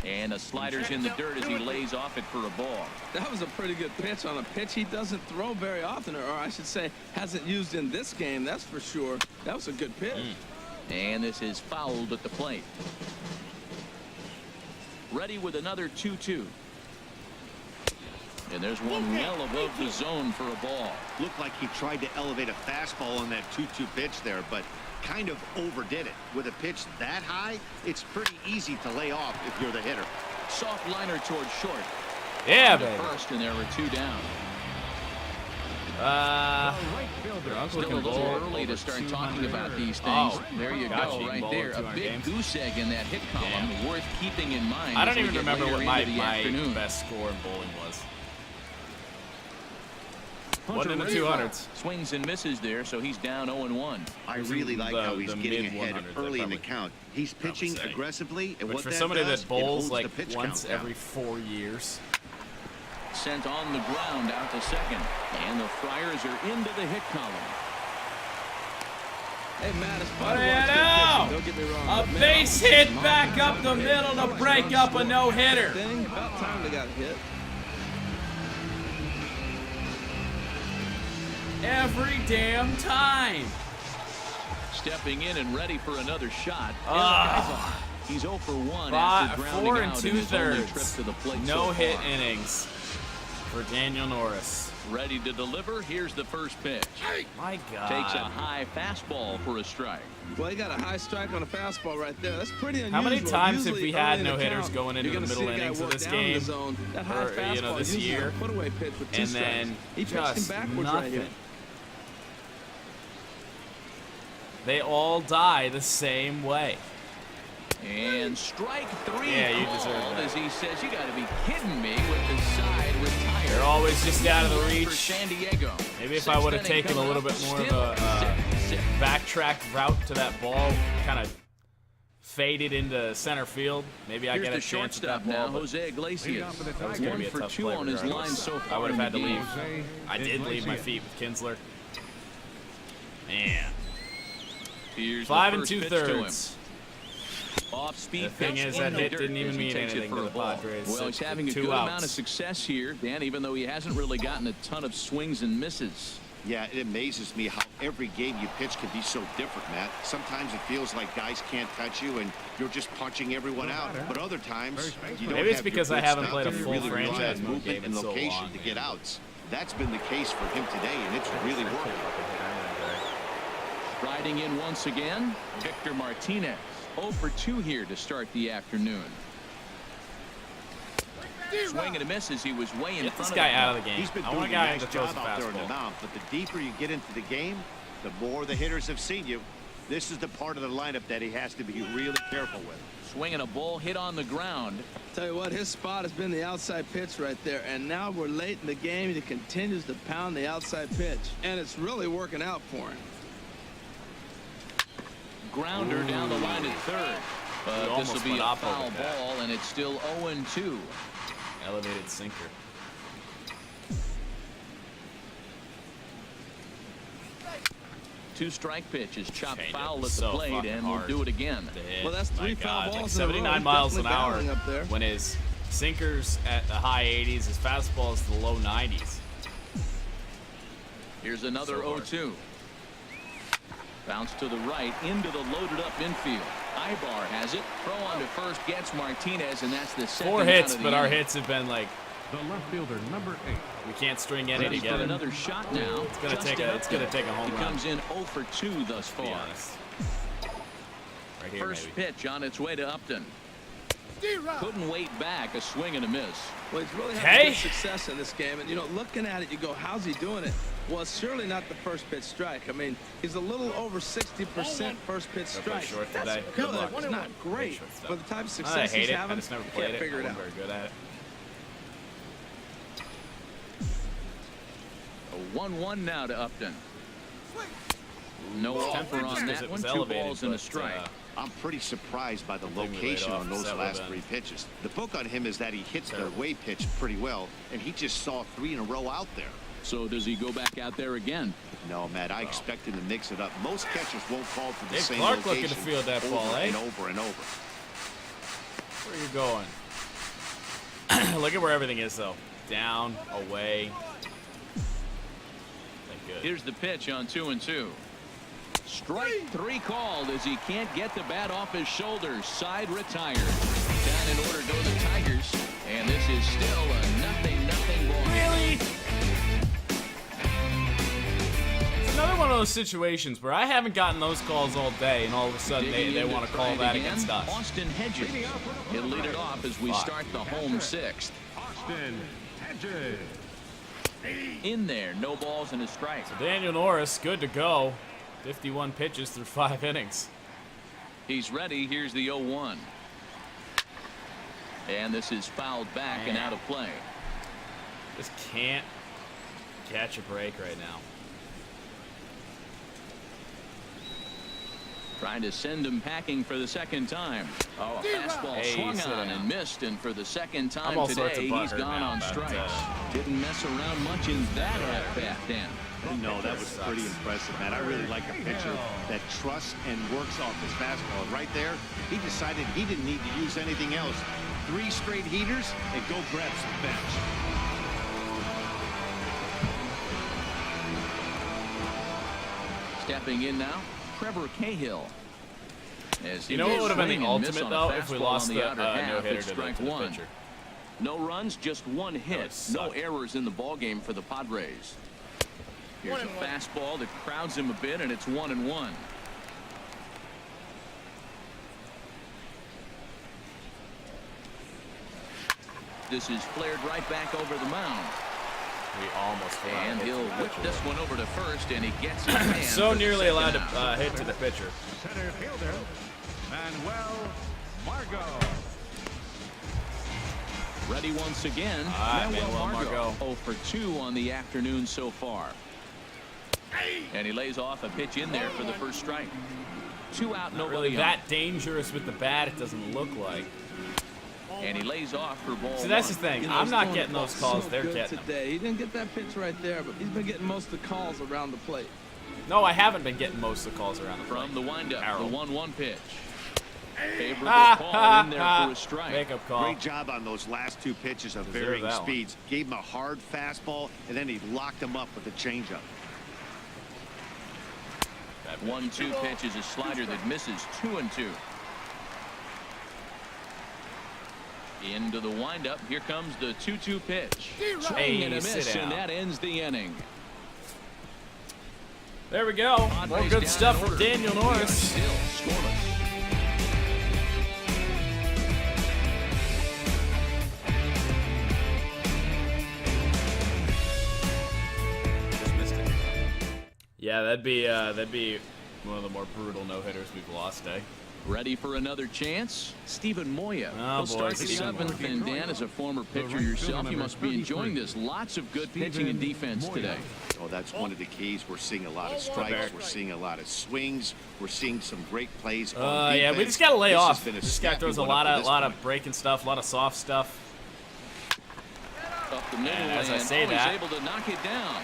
And the slider's in the dirt as he lays off it for a ball. That was a pretty good pitch on a pitch he doesn't throw very often, or I should say hasn't used in this game, that's for sure. That was a good pitch. And this is fouled at the plate. Ready with another 2-2. And there's one well above the zone for a ball. Looked like he tried to elevate a fastball on that 2-2 pitch there, but kind of overdid it. With a pitch that high, it's pretty easy to lay off if you're the hitter. Soft liner towards short. Yeah, The baby. first, and there were 2 down. Right fielder. Still a little early to start talking about these things. There you Gosh, go, you can right bowl there. in A 200 big games. goose egg in that hit column, worth keeping in mind. I as don't we even get remember later what into the afternoon. best score in bowling was. Wasn't in the 200s. Swings and misses there, so he's down 0-1. I really like how he's getting ahead mid-100s, early in the probably. count. He's pitching say. aggressively, and Which what for that somebody does, that it bowls holds like the pitch once count down. every 4 years. Sent on the ground out to second. And the Friars are into the hit column. Hey, Matt, it's What fun do to you watch good know? pitching. Don't get me wrong. A but, man, base I'm- hit back up the middle to break up a no-hitter. Thing, about time they got hit. Every damn time. Stepping in and ready for another shot. Ah. He's 0 for 1 after grounding 4 out in his only trip2/3. to the plate No so hit far. innings for Daniel Norris. Ready to deliver. Here's the first pitch. My God. Takes a high fastball for a strike. Well, he got a high strike on a fastball right there. That's pretty unusual. How many times have Usually we had early in the no-hitters count, going into you're the gonna middle see a guy innings of work this down in the game, zone. That high or, fastball this usually year, a put-away pitch with 2 and strikes. then He pitched him just backwards right here. nothing. They all die the same way. And strike 3 Yeah, you deserve called that. as he says, you got to be kidding me with the side retired. They're always just out of the For reach. San Diego. Maybe if I would have taken a little bit more of a backtrack route to that ball, kind of faded into center field, maybe I Here's get a the chance at shortstop that now, ball. But Jose Iglesias. Leading off for the that was going to be a 1 for tough 2 play on his regardless. line so I far. would have in had to the game. leave. Jose I did leave my Iglesias. feet with Kinsler. Man. Here's 5 the and first pitch to him. 2/3. Off speed The thing pitch is, in that the hit dirt didn't even as he mean takes it anything for to a the ball. Padres. Well, he's having a 2 good amount outs. of success here, Dan, even though he hasn't really gotten a ton of swings and misses. Yeah, it amazes me how every game you pitch can be so different, Matt. Sometimes it feels like guys can't touch you and you're just punching everyone out. But other times, you don't Maybe it's have your because I good haven't stuff played a and you full really rely on franchise mode movement game and in so location long, to get man. outs. That's been the case for him today, and it's really worked. Riding in once again, Victor Martinez. 0 for 2 here to start the afternoon. Swing and a miss as he was way in Get front this of guy him. out of the game. He's been I doing want a a guy nice that throws a job out there in the fastball. mound, but the deeper you get into the game, the more the hitters have seen you. This is the part of the lineup that he has to be really careful with. Swinging a ball hit on the ground. Tell you what, his spot has been the outside pitch right there, and now we're late in the game. He continues to pound the outside pitch, and it's really working out for him. Grounder down the line at third. He But this will almost be went a up over foul that. ball, and it's still 0-2. Elevated sinker. Two-strike pitch is chopped Changeup foul at is the so plate, fucking and we'll hard do it again. to hit. Well, that's 3 My foul God, balls like in a row. 79 He's miles an definitely hour battling up there. when his sinkers at the high 80s, his fastball is the low 90s. Here's another So hard. 0-2. Bounce to the right into the loaded up infield. Ibar has it. Throw on to first gets Martinez, and that's the second 4 out hits, of the but our inning. hits have been like, The left fielder, number 8. we can't string any Ready for together. another shot now. It's gonna Just take to it's gonna Upton. take a home He run. comes in 0 for 2 thus To be far. honest. Right here, First maybe. pitch on its way to Upton. Couldn't wait back. A swing and a miss. Well, he's really Okay. having good success in this game. And, you know, looking at it, you go, how's he doing it? Well, it's surely not the first pitch strike. I mean, he's a little over 60% first pitch Go for strike. short That's today. good. Good luck. It's not great. Shortstop. But the type of I success hate he's it. I having, just never you played can't it. figure I it wasn't out. very good at it. A 1-1 now to Upton. No It's offer tempting just on 'cause that it one. was 2 elevated, balls and a but, strike. I'm pretty surprised by the think we laid location off on those that last would've 3 pitches. The book on him is that he hits the Terrible. way pitch pretty well, and he just saw 3 in a row out there. So does he go back out there again? No, Matt, I expect him to mix it up. Most catchers won't fall for the Dave same Clark location looking to field that ball, over eh? and over and over. Where are you going? Look at where everything is, though. Down, away. Good. Here's the pitch on 2-2. Strike 3 called as he can't get the bat off his shoulders. Side retired. Down in order go the Tigers. And this is still a 0-0 ball. Really? It's another one of those situations where I haven't gotten those calls all day, and all of a sudden they want to call that against us. Austin Hedges. He'll lead it off as we start the home 6th. Austin Hedges. In there, no balls and a strike. So Daniel Norris, good to go. 51 pitches through 5 innings. He's ready. Here's the 0-1. And this is fouled back and out of play. Just can't catch a break right now. Trying to send him packing for the second time. Oh, a fastball swung on and missed, and for the second time today, he's gone on strikes. Didn't mess around much in that at-bat, Dan. No, that was pretty impressive, man. I really like a pitcher that trusts and works off his fastball. And right there, he decided he didn't need to use anything else. 3 straight heaters and go grab some bench. Stepping in now, Trevor Cahill. You know what would have been the ultimate, though, if we lost the no-hitter to the pitcher? No runs, just 1 hit. No errors in the ballgame for the Padres. Here's a fastball that crowds him a bit, and it's 1-1. This is flared right back over the mound. We almost and he'll whip this one over to first, and he gets his hand. So nearly allowed to hit to the pitcher. Center fielder, Manuel Margot. Ready once again. Manuel Margot. 0 for 2 on the afternoon so far. And he lays off a pitch in there for the first strike. 2 out, nobody really on. That dangerous with the bat, it doesn't look like. And he lays off for ball. See, that's the thing. I'm not getting those calls. They're getting them. Today. He didn't get that pitch right there, but he's been getting most of the calls around the plate. No, I haven't been getting most of the calls around the plate. From the windup, the 1-1 pitch. Favorable call in there for a strike. Make-up call. Great job on those last 2 pitches of varying speeds. Gave him a hard fastball, and then he locked him up with a changeup. That 1-2 pitch is a slider that misses. 2-2. Into the windup. Here comes the 2-2 pitch. Swing and a miss, and that ends the inning. There we go. More good stuff from Daniel Norris. Still scoreless. Yeah, that'd be one of the more brutal no-hitters we've lost, eh? Ready for another chance? Stephen Moya. He'll start the 7th, and Dan, as a former pitcher yourself, you must be enjoying this. Lots of good pitching and defense today. Oh, that's one of the keys. We're seeing a lot of strikes. We're seeing a lot of swings. We're seeing some great plays. Yeah, we just gotta lay off. This guy throws a lot of breaking stuff, a lot of soft stuff. Up the middle, and as I say that, he's able to knock it down.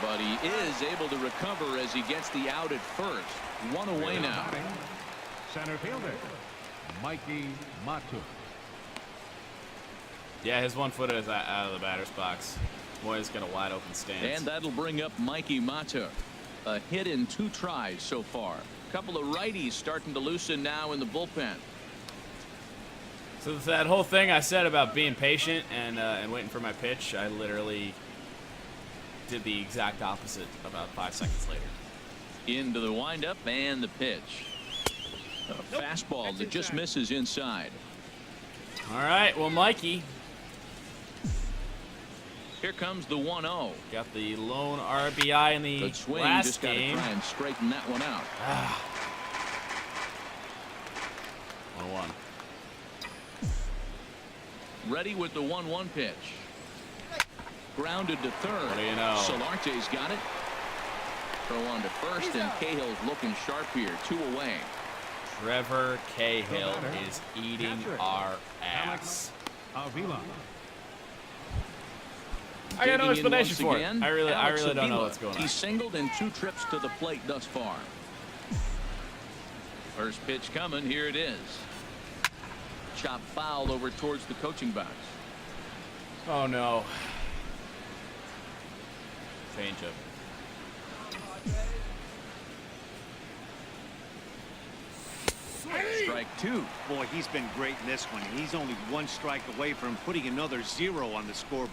But he is able to recover as he gets the out at first. 1 away now. Center fielder, Mikey Matu. Yeah, his 1 foot is out of the batter's box. Moya's got a wide open stance. And that'll bring up Mikey Matu. A hit in 2 tries so far. A couple of righties starting to loosen now in the bullpen. So that whole thing I said about being patient and waiting for my pitch, I literally did the exact opposite about 5 seconds later. Into the windup and the pitch. A fastball that just misses inside. All right, well, Mikey. Here comes the 1-0. Got the lone RBI in the swing, last just game. Gotta try and straighten that one out. 1-1. Ready with the 1-1 pitch. Grounded to third. What do you know? Solarte's got it. Throw on to first, and Cahill's looking sharp here. 2 away. Trevor Cahill is eating our ass. Avila. I got no explanation for it. I really don't know what's going on. He's singled in 2 trips to the plate thus far. First pitch coming. Here it is. Chop foul over towards the coaching box. Oh no. Changeup. Strike two. Boy, he's been great in this one. He's only one strike away from putting another 0 on the scoreboard.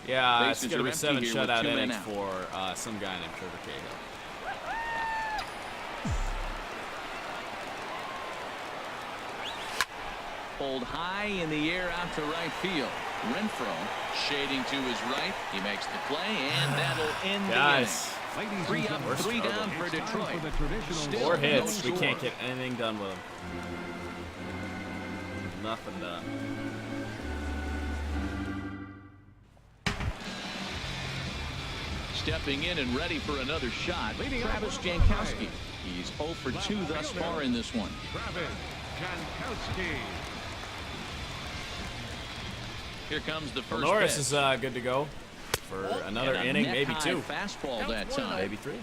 Yeah, it's Bases going to are be empty 7 here with shutout 2 men innings out. for some guy named Trevor Cahill. Pulled high in the air out to right field. Renfroe shading to his right. He makes the play, and that'll end the inning. Guys, Ladies and 3 up, gentlemen, 3 down for it's time Detroit. for the traditional Still 4 no hits. We score. can't get anything done with them. Nothing done. Stepping in and ready for another shot, Leading off Travis with the Jankowski. play. He's 0 for 2 thus far in this one. Travis Jankowski. Here comes the Well, first Norris pitch. is good to go for another And a inning, maybe neck-high 2. fastball that time. Maybe 3.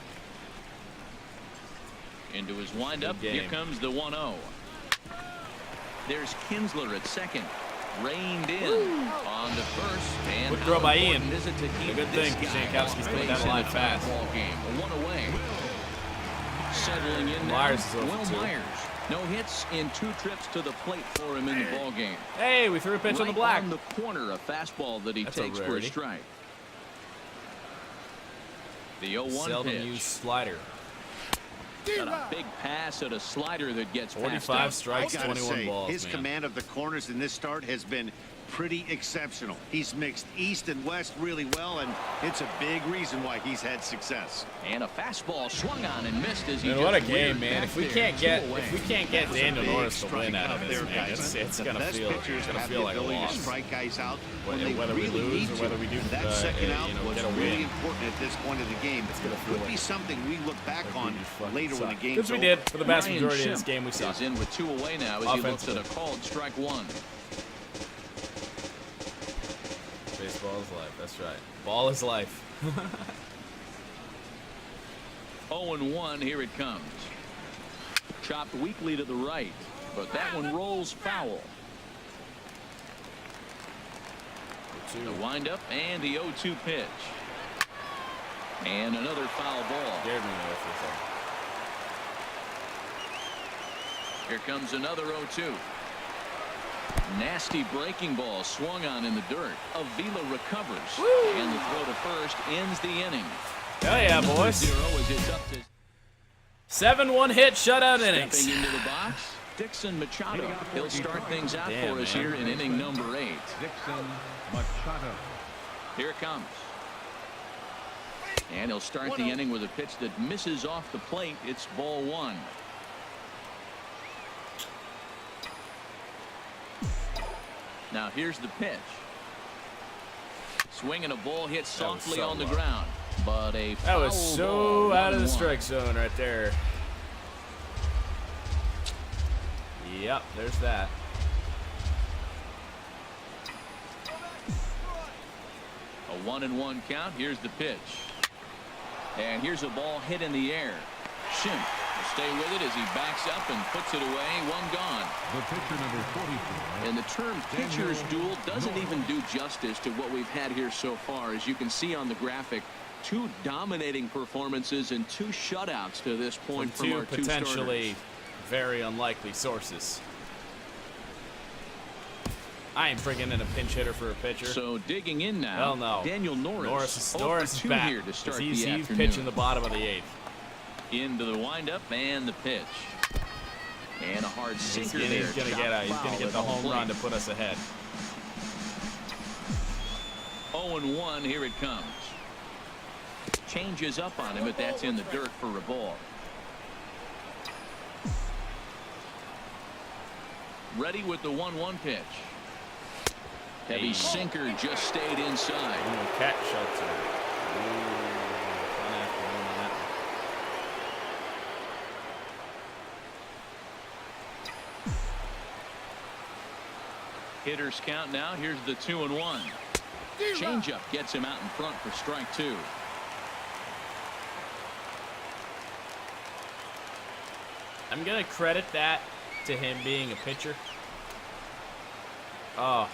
Into his windup. Good Here game. comes the 1-0. There's Kinsler at second. Reined in on the first. And Good throw by Ian. Is it to keep A good this thing. guy Jankowski's off put base that in line a fast. ball game. 1 away. Settling in now. Myers is over Will 2. Myers. No hits in 2 trips to the plate for him in the ball game. Hey, we threw a pitch on the black. On the corner, a fastball that he That's a takes for a rarity. strike. The 0-1 Seldom pitch. used slider. Got a big pass at a slider that gets passed 45 up. I strikes, gotta 21 say, balls, his man. command of the corners in this start has been pretty exceptional. He's mixed east and west really well, and it's a big reason why he's had success. And a fastball swung on and missed as he Man, just what a reared game, man! back If we there, can't get 2 away. Daniel Big Norris to strike win out out of this, there, man, guys. it's The gonna best feel pitchers have the like a ability to loss. strike guys out when Whether they we really lose need or to. whether we do, And that second out was get a really win. important at this point of the game. gonna feel Could be like- something we look back Like we on just fucking later when the suck. game's Which we over. did for the vast Ryan majority of this Schimpf game. We sucked. is in with 2 away now as he looks at a called strike 1. Baseball is life. That's right. Ball is life. 0-1, here it comes. Chopped weakly to the right, but that one rolls foul. The windup and the 0-2 pitch. And another foul ball. Scared me there for a second. Here comes another 0-2. Nasty breaking ball swung on in the dirt. Avila recovers. And the throw to first ends the inning. Hell yeah, boys. 0 as it's up to 7-1 hit shutout innings. stepping into the box. Dixon Machado. He'll start things out Damn, for us man. here in inning number 8. Dixon Machado. Here it comes. And he'll start the inning with a pitch that misses off the plate. It's ball 1. Now here's the pitch. Swing and a ball hit softly so on the low. ground. But a That was foul so ball, out of the 1-1. strike zone right there. Yep, there's that. A 1-1 count. Here's the pitch. And here's a ball hit in the air. Schimpf will stay with it as he backs up and puts it away. 1 gone. The pitcher number 44. And the term pitcher's duel doesn't even do justice to what we've had here so far. As you can see on the graphic, 2 dominating performances and 2 shutouts to this point from Two our 2 potentially starters. very unlikely sources. I ain't bringing in a pinch hitter for a pitcher. So digging in now, Hell no. Daniel Norris. Norris is 2 back. here to start He's the afternoon. pitching the bottom of the 8th. Into the windup and the pitch. And a hard sinker there. He's gonna get the home run to put us ahead. 0-1, here it comes. Changes up on him, but that's in the dirt for a ball. Ready with the 1-1 pitch. Heavy Hey. sinker just stayed inside. Ooh, cat shelter. Ooh, fun afternoon on that one. Hitters count now. Here's the 2-1. Changeup gets him out in front for strike 2. I'm gonna credit that to him being a pitcher. Oh,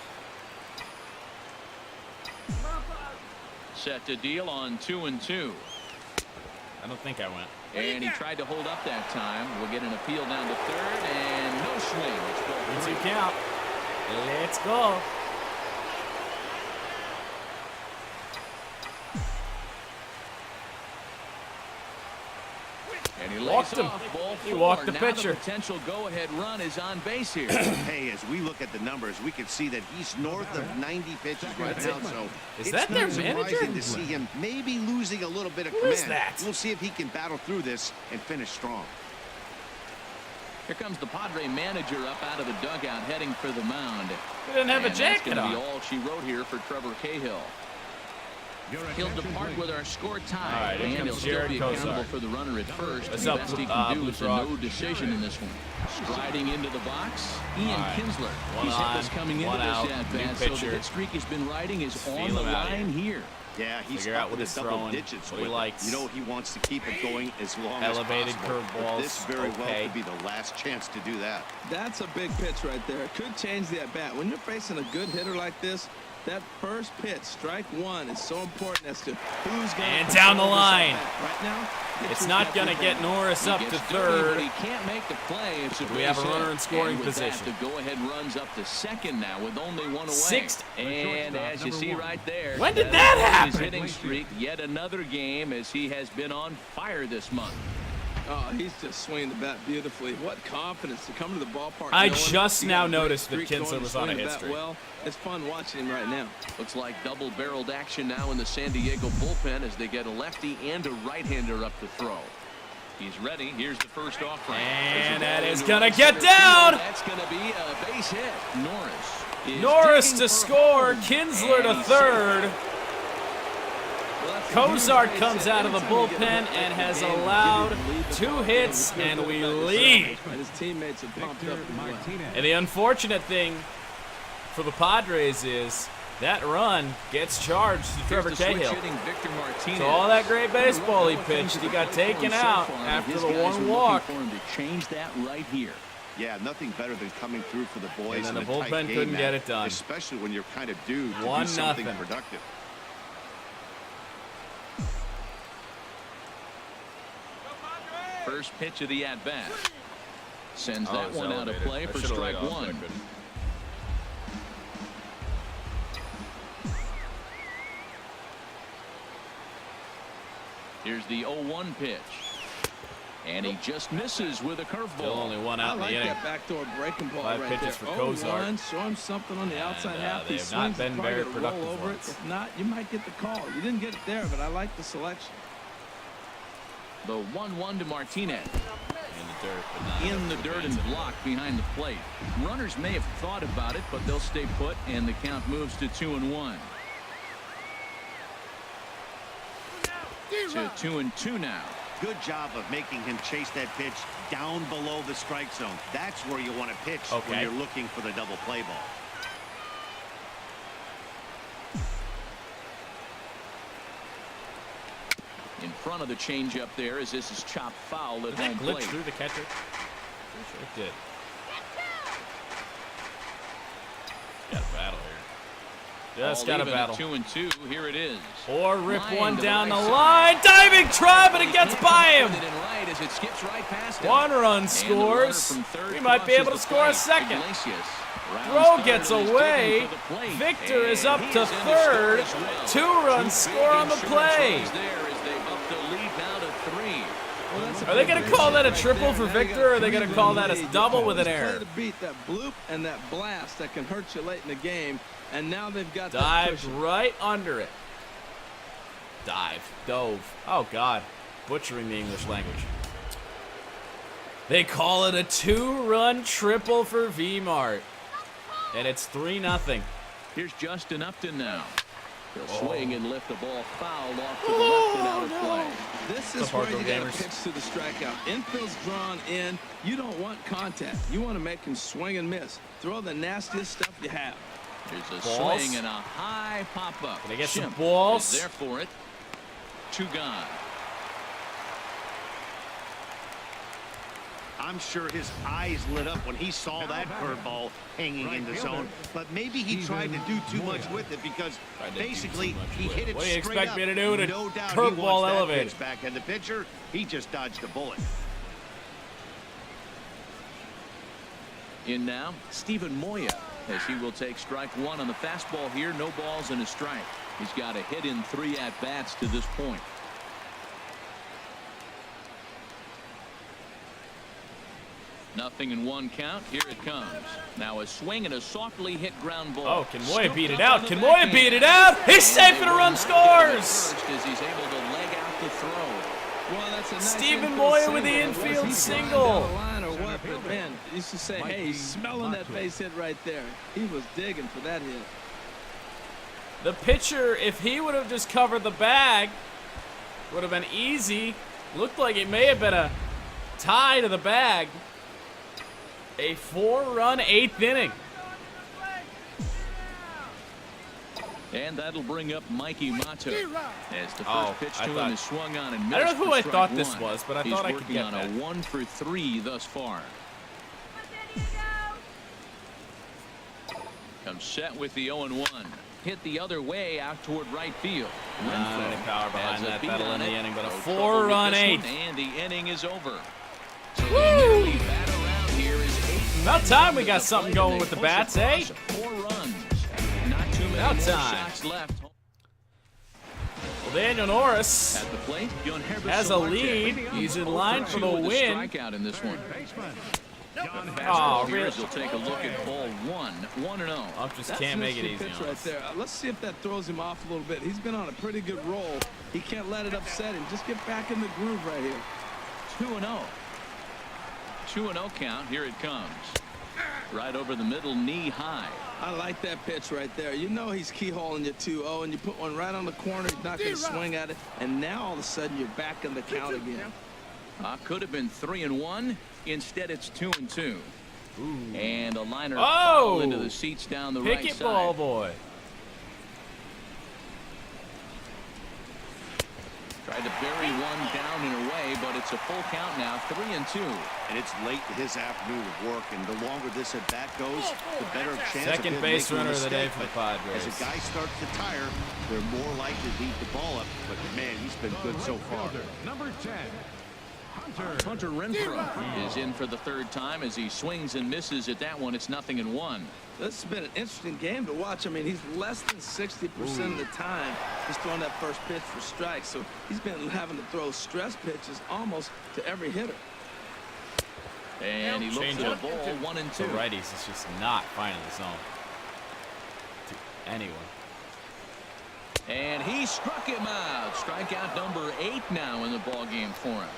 Set to deal on 2-2. I don't think I went. And he tried to hold up that time. We'll get an appeal down to third, and no swing. It's ball 3. 2 count. Let's go. And he Walked him. off ball 4. He walked the now pitcher. The potential go-ahead run is on base here. Hey, as we look at the numbers, we can see that he's north of 90 pitches right now. So Is that their manager? Surprising to see him maybe losing a little bit of Who command. is that? We'll see if he can battle through this and finish strong. Here comes the Padre manager up out of the dugout, heading for the mound. He didn't have a And jacket that's on. gonna be all she wrote here for Trevor Cahill. He'll depart with our score tie, All right, here and he'll comes still Jared be Kozar. accountable for the runner at first. What's The up, best he can do Blue is a Frog? no decision in this one. Striding into the box, Ian All right. Kinsler. One He's on, hit this coming one into out, this at new bat, so the pitcher. hit streak he's been riding is Feel on the him out line here. Yeah, he's Figure out up what in he's the double throwing, digits what he with it. likes. You know he wants to keep it going as long Elevated as possible. But curveballs, this very well okay. could be the last chance to do that. That's a big pitch right there. It could change the at-bat. When you're facing a good hitter like this, that first pitch, strike 1, is so important as to who's going to And down the line. right now. It's not going to get Norris up to He gets dirty, but third. he can't make the play. It's a We have a base runner hit. in scoring And with that, position. the go-ahead runs up to second now with only one away. Sixth. And as you see right there, When did that his happen? hitting streak, yet another game as he has been on fire this month. Oh, he's just swinging the bat beautifully. What confidence to come to the ballpark. I knowing just he now got a great noticed that streak going Kinsler to was on a swing the hit bat streak. well. It's fun watching him right now. Looks like double-barreled action now in the San Diego bullpen as they get a lefty and a right-hander up to throw. He's ready. Here's the first offering. And that is going to get down. That's going to be a base hit. Norris digging to for score. home. Kinsler And to he's third. Well, that's a Kozart huge base comes hit. out of the Anytime you get a bullpen hit and late in has the game, allowed you lead the 2 ball game, hits, you feel and good we about yourself. lead. And his teammates have pumped up as well. And the unfortunate thing for the Padres is that run gets charged to Trevor Here's the switch Cahill. hitting Victor Martinez. So all that great baseball he pitched, he got taken out after the one walk. For him to change that right here. Yeah, nothing better than coming through for the boys. And then in the a tight bullpen game, couldn't get Matt, it done. especially when you're kind of due to 1-0. do something productive. First pitch of the at-bat. Sends Oh, that it's one out of elevated. play I for should've strike laid off, but I 1. couldn't. Here's the 0-1 pitch. And he just misses with a Still curveball. only one out I in the like inning. that backdoor breaking ball 5 right pitches there. for Kozart. 0-1, show him something on the outside And, half. they He have not swings, been he's probably very gonna productive roll over once. it. If not, you might get the call. You didn't get it there, but I like the selection. The 1-1 to Martinez. In the dirt, but not In the dirt and blocked behind the plate. Runners may have thought about it, but they'll stay put, and the count moves to 2-1. To 2-2 now. Good job of making him chase that pitch down below the strike zone. That's where you want to pitch when Okay. you're looking for the double play ball. In front of the changeup there as this is chopped foul at Did that home glitch plate. through the catcher? Pretty sure it did. Got a battle here. Just All got a even at battle. 2-2. Here it is. Or rip Line one to down the right side. line. Diving try, but it gets by With him. it in right as it skips right past him. One run And the runner scores. from third We might be crosses able to the score a plate. second. Iglesias rounds Throw third gets and is away. digging for the plate. Victor is And up he to is in third. to score as well. 2-run Two score on the big play. insurance runs there as they up the lead now to 3. Well, that's Are they big going to base call hit that a right triple there. for Now you Victor, got or are they going to 3-run call that a lead. double with an Just play error? to beat that bloop and that blast that can hurt you late in the game, and now they've got that Dived cushion. right under it. Dove. Oh, God. Butchering the English language. They call it a 2-run triple for V-Mart. And it's 3-0. Here's Justin Upton now. He'll swing and lift the ball foul off to the left and out of play. This What's is up, where you hardcore got gamers? to pitch to the strikeout. Infield's drawn in. You don't want contact. You want to make him swing and miss. Throw the nastiest stuff you have. There's a Balls. swing and a high pop-up. Can I get some Schimpf balls? is there for it. 2 gone. I'm sure his eyes lit up when he saw that curveball hanging in the zone. But maybe he tried to do too much with it because basically he hit it What do you straight expect up. me to do to No doubt he curveball wants that elevated? pitch back, and the pitcher, he just dodged a bullet. In now, Steven Moya, as he will take strike one on the fastball here. No balls and a strike. He's got a hit in 3 at-bats to this point. Nothing in 1 count. Here it comes. Now a swing and a softly hit ground ball. Oh, can Moya beat it out? Can Moya beat it out? He's safe and a run scores! As he's able to leg out the throw. Well, that's a nice Steven infield Moya with the single. infield Was he single. down the line or what? But man, you should say, hey, he's smelling that base hit right there. He was digging for that hit. The pitcher, if he would have just covered the bag, would have been easy. Looked like it may have been a tie to the bag. A 4-run 8th inning. And that'll bring up Mikey Mato. As the Oh, first pitch I to thought- him is swung on and missed. I don't know who for I strike thought this one. was, but I He's thought I could working get on that. a 1 for 3 thus far. Comes set with the 0-1. Hit the other way out toward right field. Not any power behind has a that. beat That'll on end the it. inning, but a No trouble with 4-run this 8th. one, and the inning is over. So the nearly bat around here is 8. About time we got something going with the bats, eh? 4 runs. Not too many About more time. shots left. Well, Daniel Norris At the plate, has a lead. He's in line for the win. Strikeout in this one. Oh, Here really? as he'll take a look at ball 1, 1-0. I just That's can't an make it interesting easy pitch on right us. there. Let's see if that throws him off a little bit. He's been on a pretty good roll. He can't let it upset him. Just get back in the groove right here. 2-0. 2-0 count. Here it comes. Right over the middle, knee high. I like that pitch right there. You know he's keyholing you 2-0, and you put one right on the corner. He's not going to swing at it, and now all of a sudden you're back in the count again. Could have been 3-1. Instead, it's 2-2. And a liner Oh! foul into the seats down the Pick right it, side. ball boy. Tried to bury one down and away, but it's a full count now, 3-2. And it's late in his afternoon of work, and the longer this at bat goes, the better chance of Second him base making a runner of the day mistake. for the But Padres. as a guy starts to tire, they're more likely to leave the ball up. But man, he's been good so far. Number 10, Hunter. Hunter Renfroe is in for the 3rd time as he swings and misses at that one. It's 0-1. This has been an interesting game to watch. I mean, he's less than 60% of the time he's throwing that first pitch for strikes. So he's been having to throw stress pitches almost to every hitter. And he looks at a Changeup. ball, 1-2. The righties is just not finding the zone to anyone. And he struck him out. Strikeout number 8 now in the ball game for him.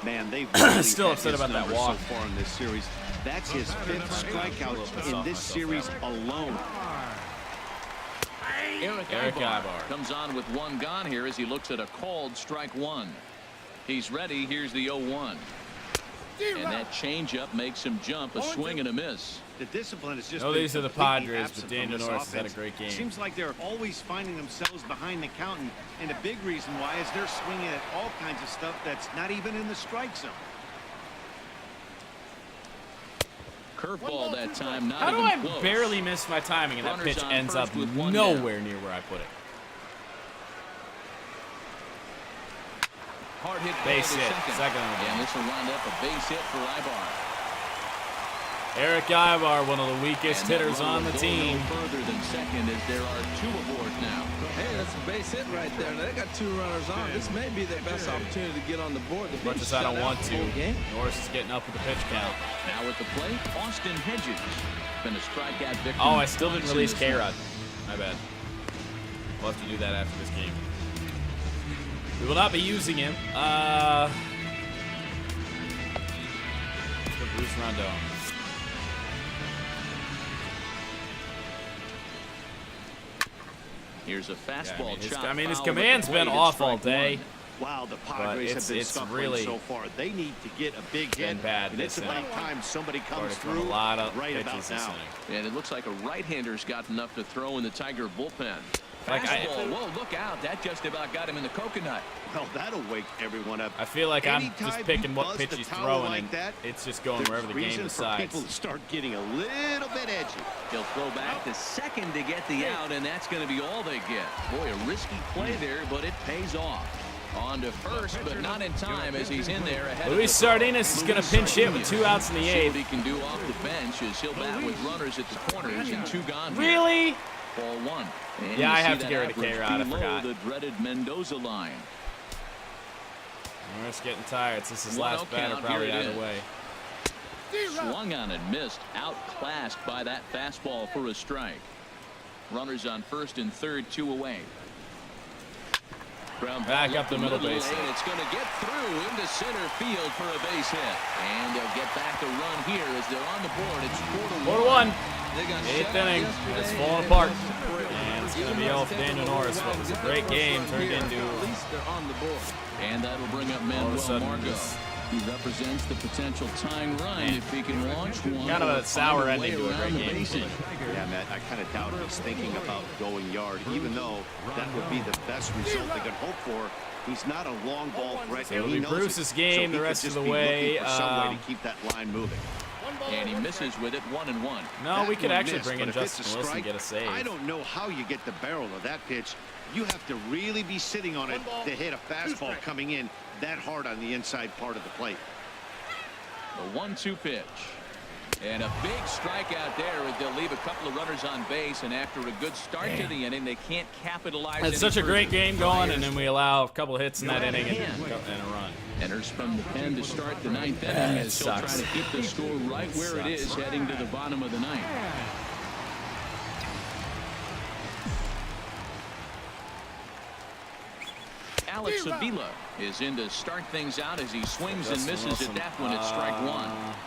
Man, they've really Still had upset his about that numbers walk. so far in this series. That's his 5th strikeout in this series alone. Eric Ibar comes on with 1 gone here as he looks at a called strike 1. He's ready. Here's the 0-1. And that changeup makes him jump, a swing and a miss. The discipline is just No, been these are the completely Padres, absent but Daniel from this Norris has had a offense. great game. Seems like they're always finding themselves behind the count, and a big reason why is they're swinging at all kinds of stuff that's not even in the strike zone. Curveball that time, not How do even I close. barely miss my timing and that Runners pitch on ends up first with 1 nowhere near where I put it? Hard hit Base ball to hit, second on the And game. this will wind up a base hit for Ibar. Eric Ibar, one of the weakest And that hitters runner on the will go team. no further than second as there are 2 aboard now. Hey, that's a base hit right there. Now, they got 2 runners on. This may be their best opportunity to get on the board. As much as I don't want to, Norris is getting up with the pitch count. Now at the plate, Austin Hedges. Been a strikeout victim. Oh, I still didn't twice in release this one. K-Rod. My bad. We'll have to do that after this game. We will not be using him. Let's go Bruce Rondon. Here's a fastball chop I mean, his foul at the command's been plate. It's off all strike day. 1. Wow, the Padres have been it's suffering really so far. They need to get a big been hit, bad and it's this about inning. time somebody comes From through a lot of right pitches about this now. inning. And it looks like a right-hander's got enough to throw in the Tiger bullpen. Like Whoa, look out. That just about got him in the coconut. Well, that'll wake everyone up. I feel like I'm Anytime just picking you what buzz pitch the he's towel throwing, like and that, it's just going there's wherever the game reason for decides. people to start getting a little bit edgy. He'll throw back to second to get the out, and that's going to be all they get. Boy, a risky play there, but it pays off. On to first, but not in time as he's in there ahead Luis of the Sardinas is going to pinch hit with 2 outs in the See what 8th. he can do off the bench as he'll bat with runners at the corners and 2 gone. Really? Ball 1. And Yeah, you I see have to that get rid of average K-Rod. I below forgot. the dreaded Mendoza line. Norris getting tired. This is his 1-0 last batter, count. probably Here it out of the is. way. Swung on and missed. Outclassed by that fastball for a strike. Runners on first and third, 2 away. Ground Back ball up the middle base and hit. it's going to get through into center field for a base hit. And they'll get back a run here as they're on the board. It's 4-1. 4-1. 8th inning. It's falling apart. And it's going to be all for Daniel Norris. What was a great game turned into. At least they're on the board. And that'll bring up All of a Manuel sudden, Margot. this- He represents the potential tying run if he can launch one. Kind of a or sour find ending to a way great around the game. bases. Yeah, Matt, I kind of doubt he's thinking about going yard, even though that would be the best result they could hope for. He's not a long ball threat. So it'll and he be knows Bruce's it. game So he the could rest of just the be way. looking for some way to keep that line moving. And he misses with it, 1-1. No, we could That one actually missed, bring in but if it's a Justin Wilson and strike, get a save. I don't know how you get the barrel of that pitch. You have to really be sitting on it to hit a fastball coming in that hard on the inside part of the plate. The 1-2 pitch. And a big strikeout there as they'll leave a couple of runners on base, and after a good start to the inning, they can't capitalize. It's such a great game going, and then we allow a couple of hits in that inning and a run. Enters from the pen to start the 9th inning as he'll try to keep the score right where it is heading to the bottom of the 9th. Alex Avila is in to start things out as he swings and misses at that one at strike 1.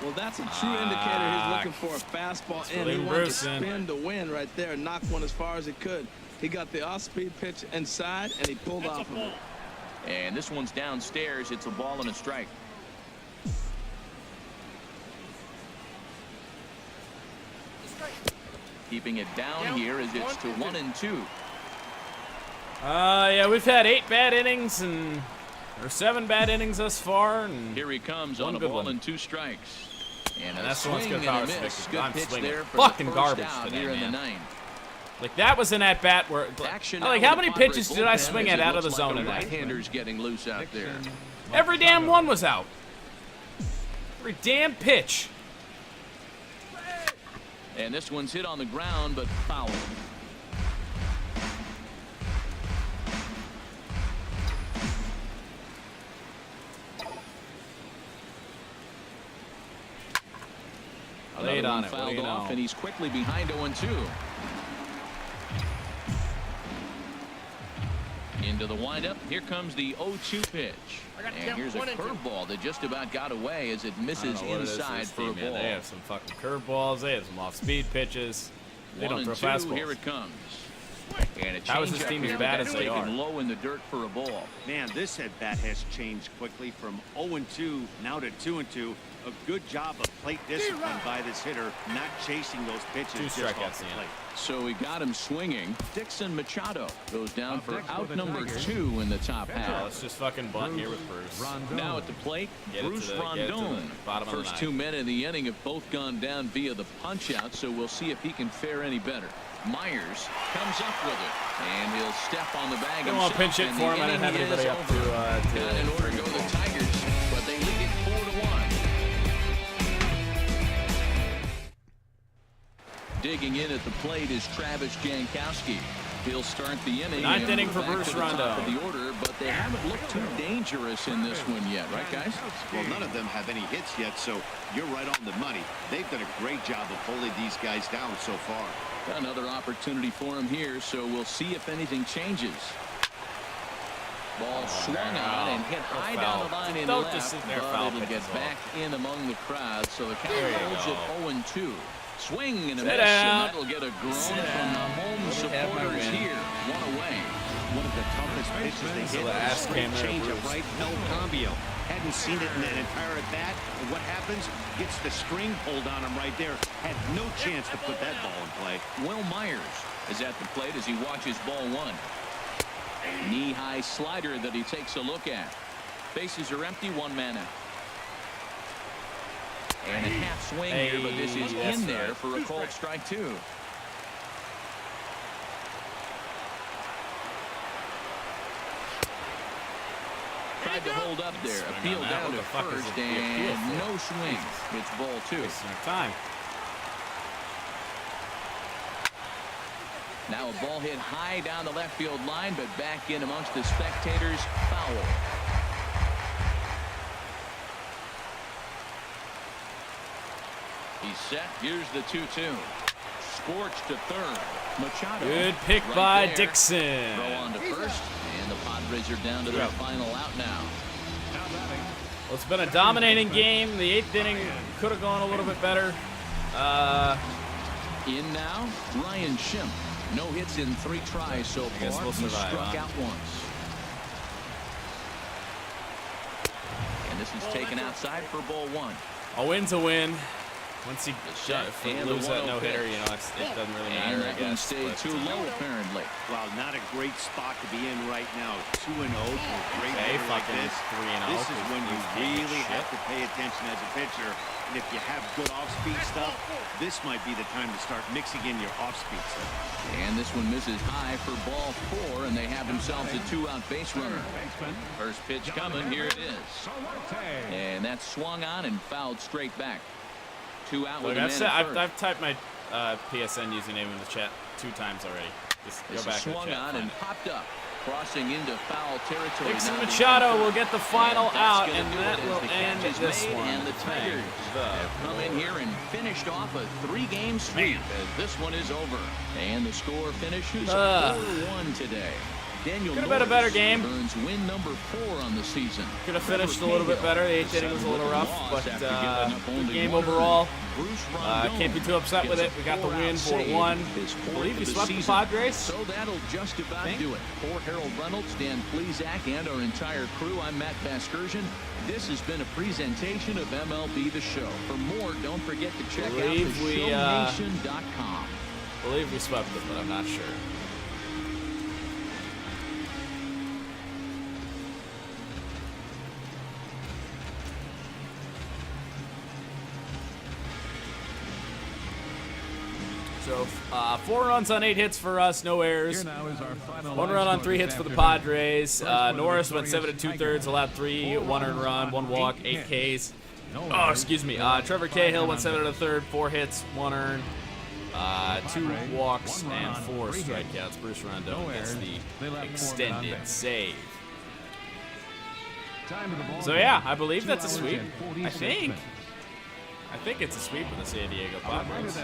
Well, that's a true indicator he's looking for a fastball in. He leaving wanted to Bruce in. spin to win right there, knock one as far as he could. He got the off-speed pitch inside, and he pulled off of it. And this one's downstairs. It's a ball and a strike. Keeping it down here as it's to 1-2. Yeah, we've had 8 bad innings or 7 bad innings thus far, and Here he comes one on a good ball one. and 2 strikes. And a that's the one's swing gonna and a power miss. stick. Good I'm pitch swinging there for fucking the first garbage out today, here in the man. 9th. like that was an at bat where Action like now how with many the Padres pitches did I bullpen swing as at it out of the looks zone like a tonight? right-hander's getting loose out there. Every damn one was out. Every damn pitch. And this one's hit on the ground, but foul. Laid on Another one it. What do fouled you off, know? and he's quickly behind 0-2. Into the windup. Here comes the 0-2 pitch. And here's a curveball that just about got away as it I don't misses know what it is inside this for a team, man. ball. They have some fucking curveballs. They have some off-speed pitches. They don't throw 1-2. fastballs. Here it comes. And a How is this changeup team as here bad that's as they taken are? low in the dirt for a ball. Man, this at-bat has changed quickly from 0-2 now to 2-2. A good job of plate discipline by this hitter, not chasing those pitches 2 just strikeouts off the in. plate. So he got him swinging. Dixon Machado goes down for Next for out the number Tigers. 2 in the top Oh, half. let's just fucking bunt here with Bruce. Now at the plate, Get it to Bruce the- get it to the Rondon. bottom of the First ninth. 2 men in the inning have both gone down via the punch-out, so we'll see if he can fare any better. Myers comes up with it, and he'll step on the bag Don't want himself, to pinch hit and for the him. I didn't have inning anybody is up over. Not in order to go the Tigers, but they lead it 4-1. Digging in at the plate is Travis Jankowski. He'll start the inning. 9th and inning we're for back Bruce to the top Rondon. of the order, but they haven't looked too dangerous in this one yet, right, guys? Well, none of them have any hits yet, so you're right on the money. They've done a great job of holding these guys down so far. Another opportunity for him here, so we'll see if anything changes. Ball swung on and hit high down the line in Don't left, just sit there, but foul it'll get pitches back in among the crowd, so the count There you holds go. at 0-2. Swing and a Sit miss, down. and that'll get a groan Sit from the down. home Let me have my supporters win. here. One away. One of the toughest pitches they So hit. the ass came there, Change Bruce. of right, El Cambio. Hadn't seen it in an entire at bat. And what happens? Gets the string pulled on him right there. Had no chance to put that ball in play. Will Myers is at the plate as he watches ball one. Knee-high slider that he takes a look at. Bases are empty, one man out. And a half swing here, but this is in there for a called strike two. Tried to hold up there. Appeal down to first, and no swing. It's ball two. Wasting our time. Now a ball hit high down the left field line, but back in amongst the spectators. Foul. He's set. Here's the 2-2. Scorched to third. Machado. Good pick by Dixon. Throw on to first, and the Padres are down to their final out now. Well, it's been a dominating game. The 8th inning could have gone a little bit better. In now, Ryan Schimpf. No hits in 3 tries so far. Guess we'll survive, He struck out once. And this is taken outside for ball one. A win's a win. Once you And lose that 1-0 no-hitter, pitch. you know, it doesn't really And matter, I that one guess. stayed but, too low, apparently. Well, not a great spot to be in right now. 2-0 for a great Okay, hitter like fucking this. 3-0. This is when you Who's really shit. have to pay attention as a pitcher. And if you have good off-speed stuff, this might be the time to start mixing in your off-speed stuff. And this one misses high for ball 4, and they have themselves a 2-out base runner. First pitch coming, here it is. And that's swung on and fouled straight back. 2 out with Look, a man at first. I've typed my PSN username in the chat 2 times already. Just go This back is to the swung chat. on Find and it. popped up. Crossing into foul territory. Dixon now. Machado will get the final And that's out, gonna and do that it as will the end catch is this made, one. And the Tigers have come in here and finished off a 3-game sweep as this one is over. And the score finishes 4-1 today. Daniel Could have been a better game. earns win number 4 on the season. Could have finished a little bit better. The 8th inning was a little rough, but good game overall. Can't be too upset with it. We got the win, 4-1. I believe we swept the Padres. So that'll just about do it. For Harold Reynolds, Dan Plesac, and our entire crew, I'm Matt Vasgersian. This has been a presentation of MLB The Show. For more, don't forget to check out theshownation.com. I believe we swept it, but I'm not sure. So 4 runs on 8 hits for us, no errors. 1 run on 3 hits for the Padres. Norris went 7 2/3, allowed 3, 1 earned run, 1 walk, 8 Ks. Oh, excuse me. Trevor Cahill went 7 1/3, 4 hits, 1 earned, 2 walks, and 4 strikeouts. Bruce Rondon gets the extended save. So yeah, I believe that's a sweep. I think it's a sweep with the San Diego Padres.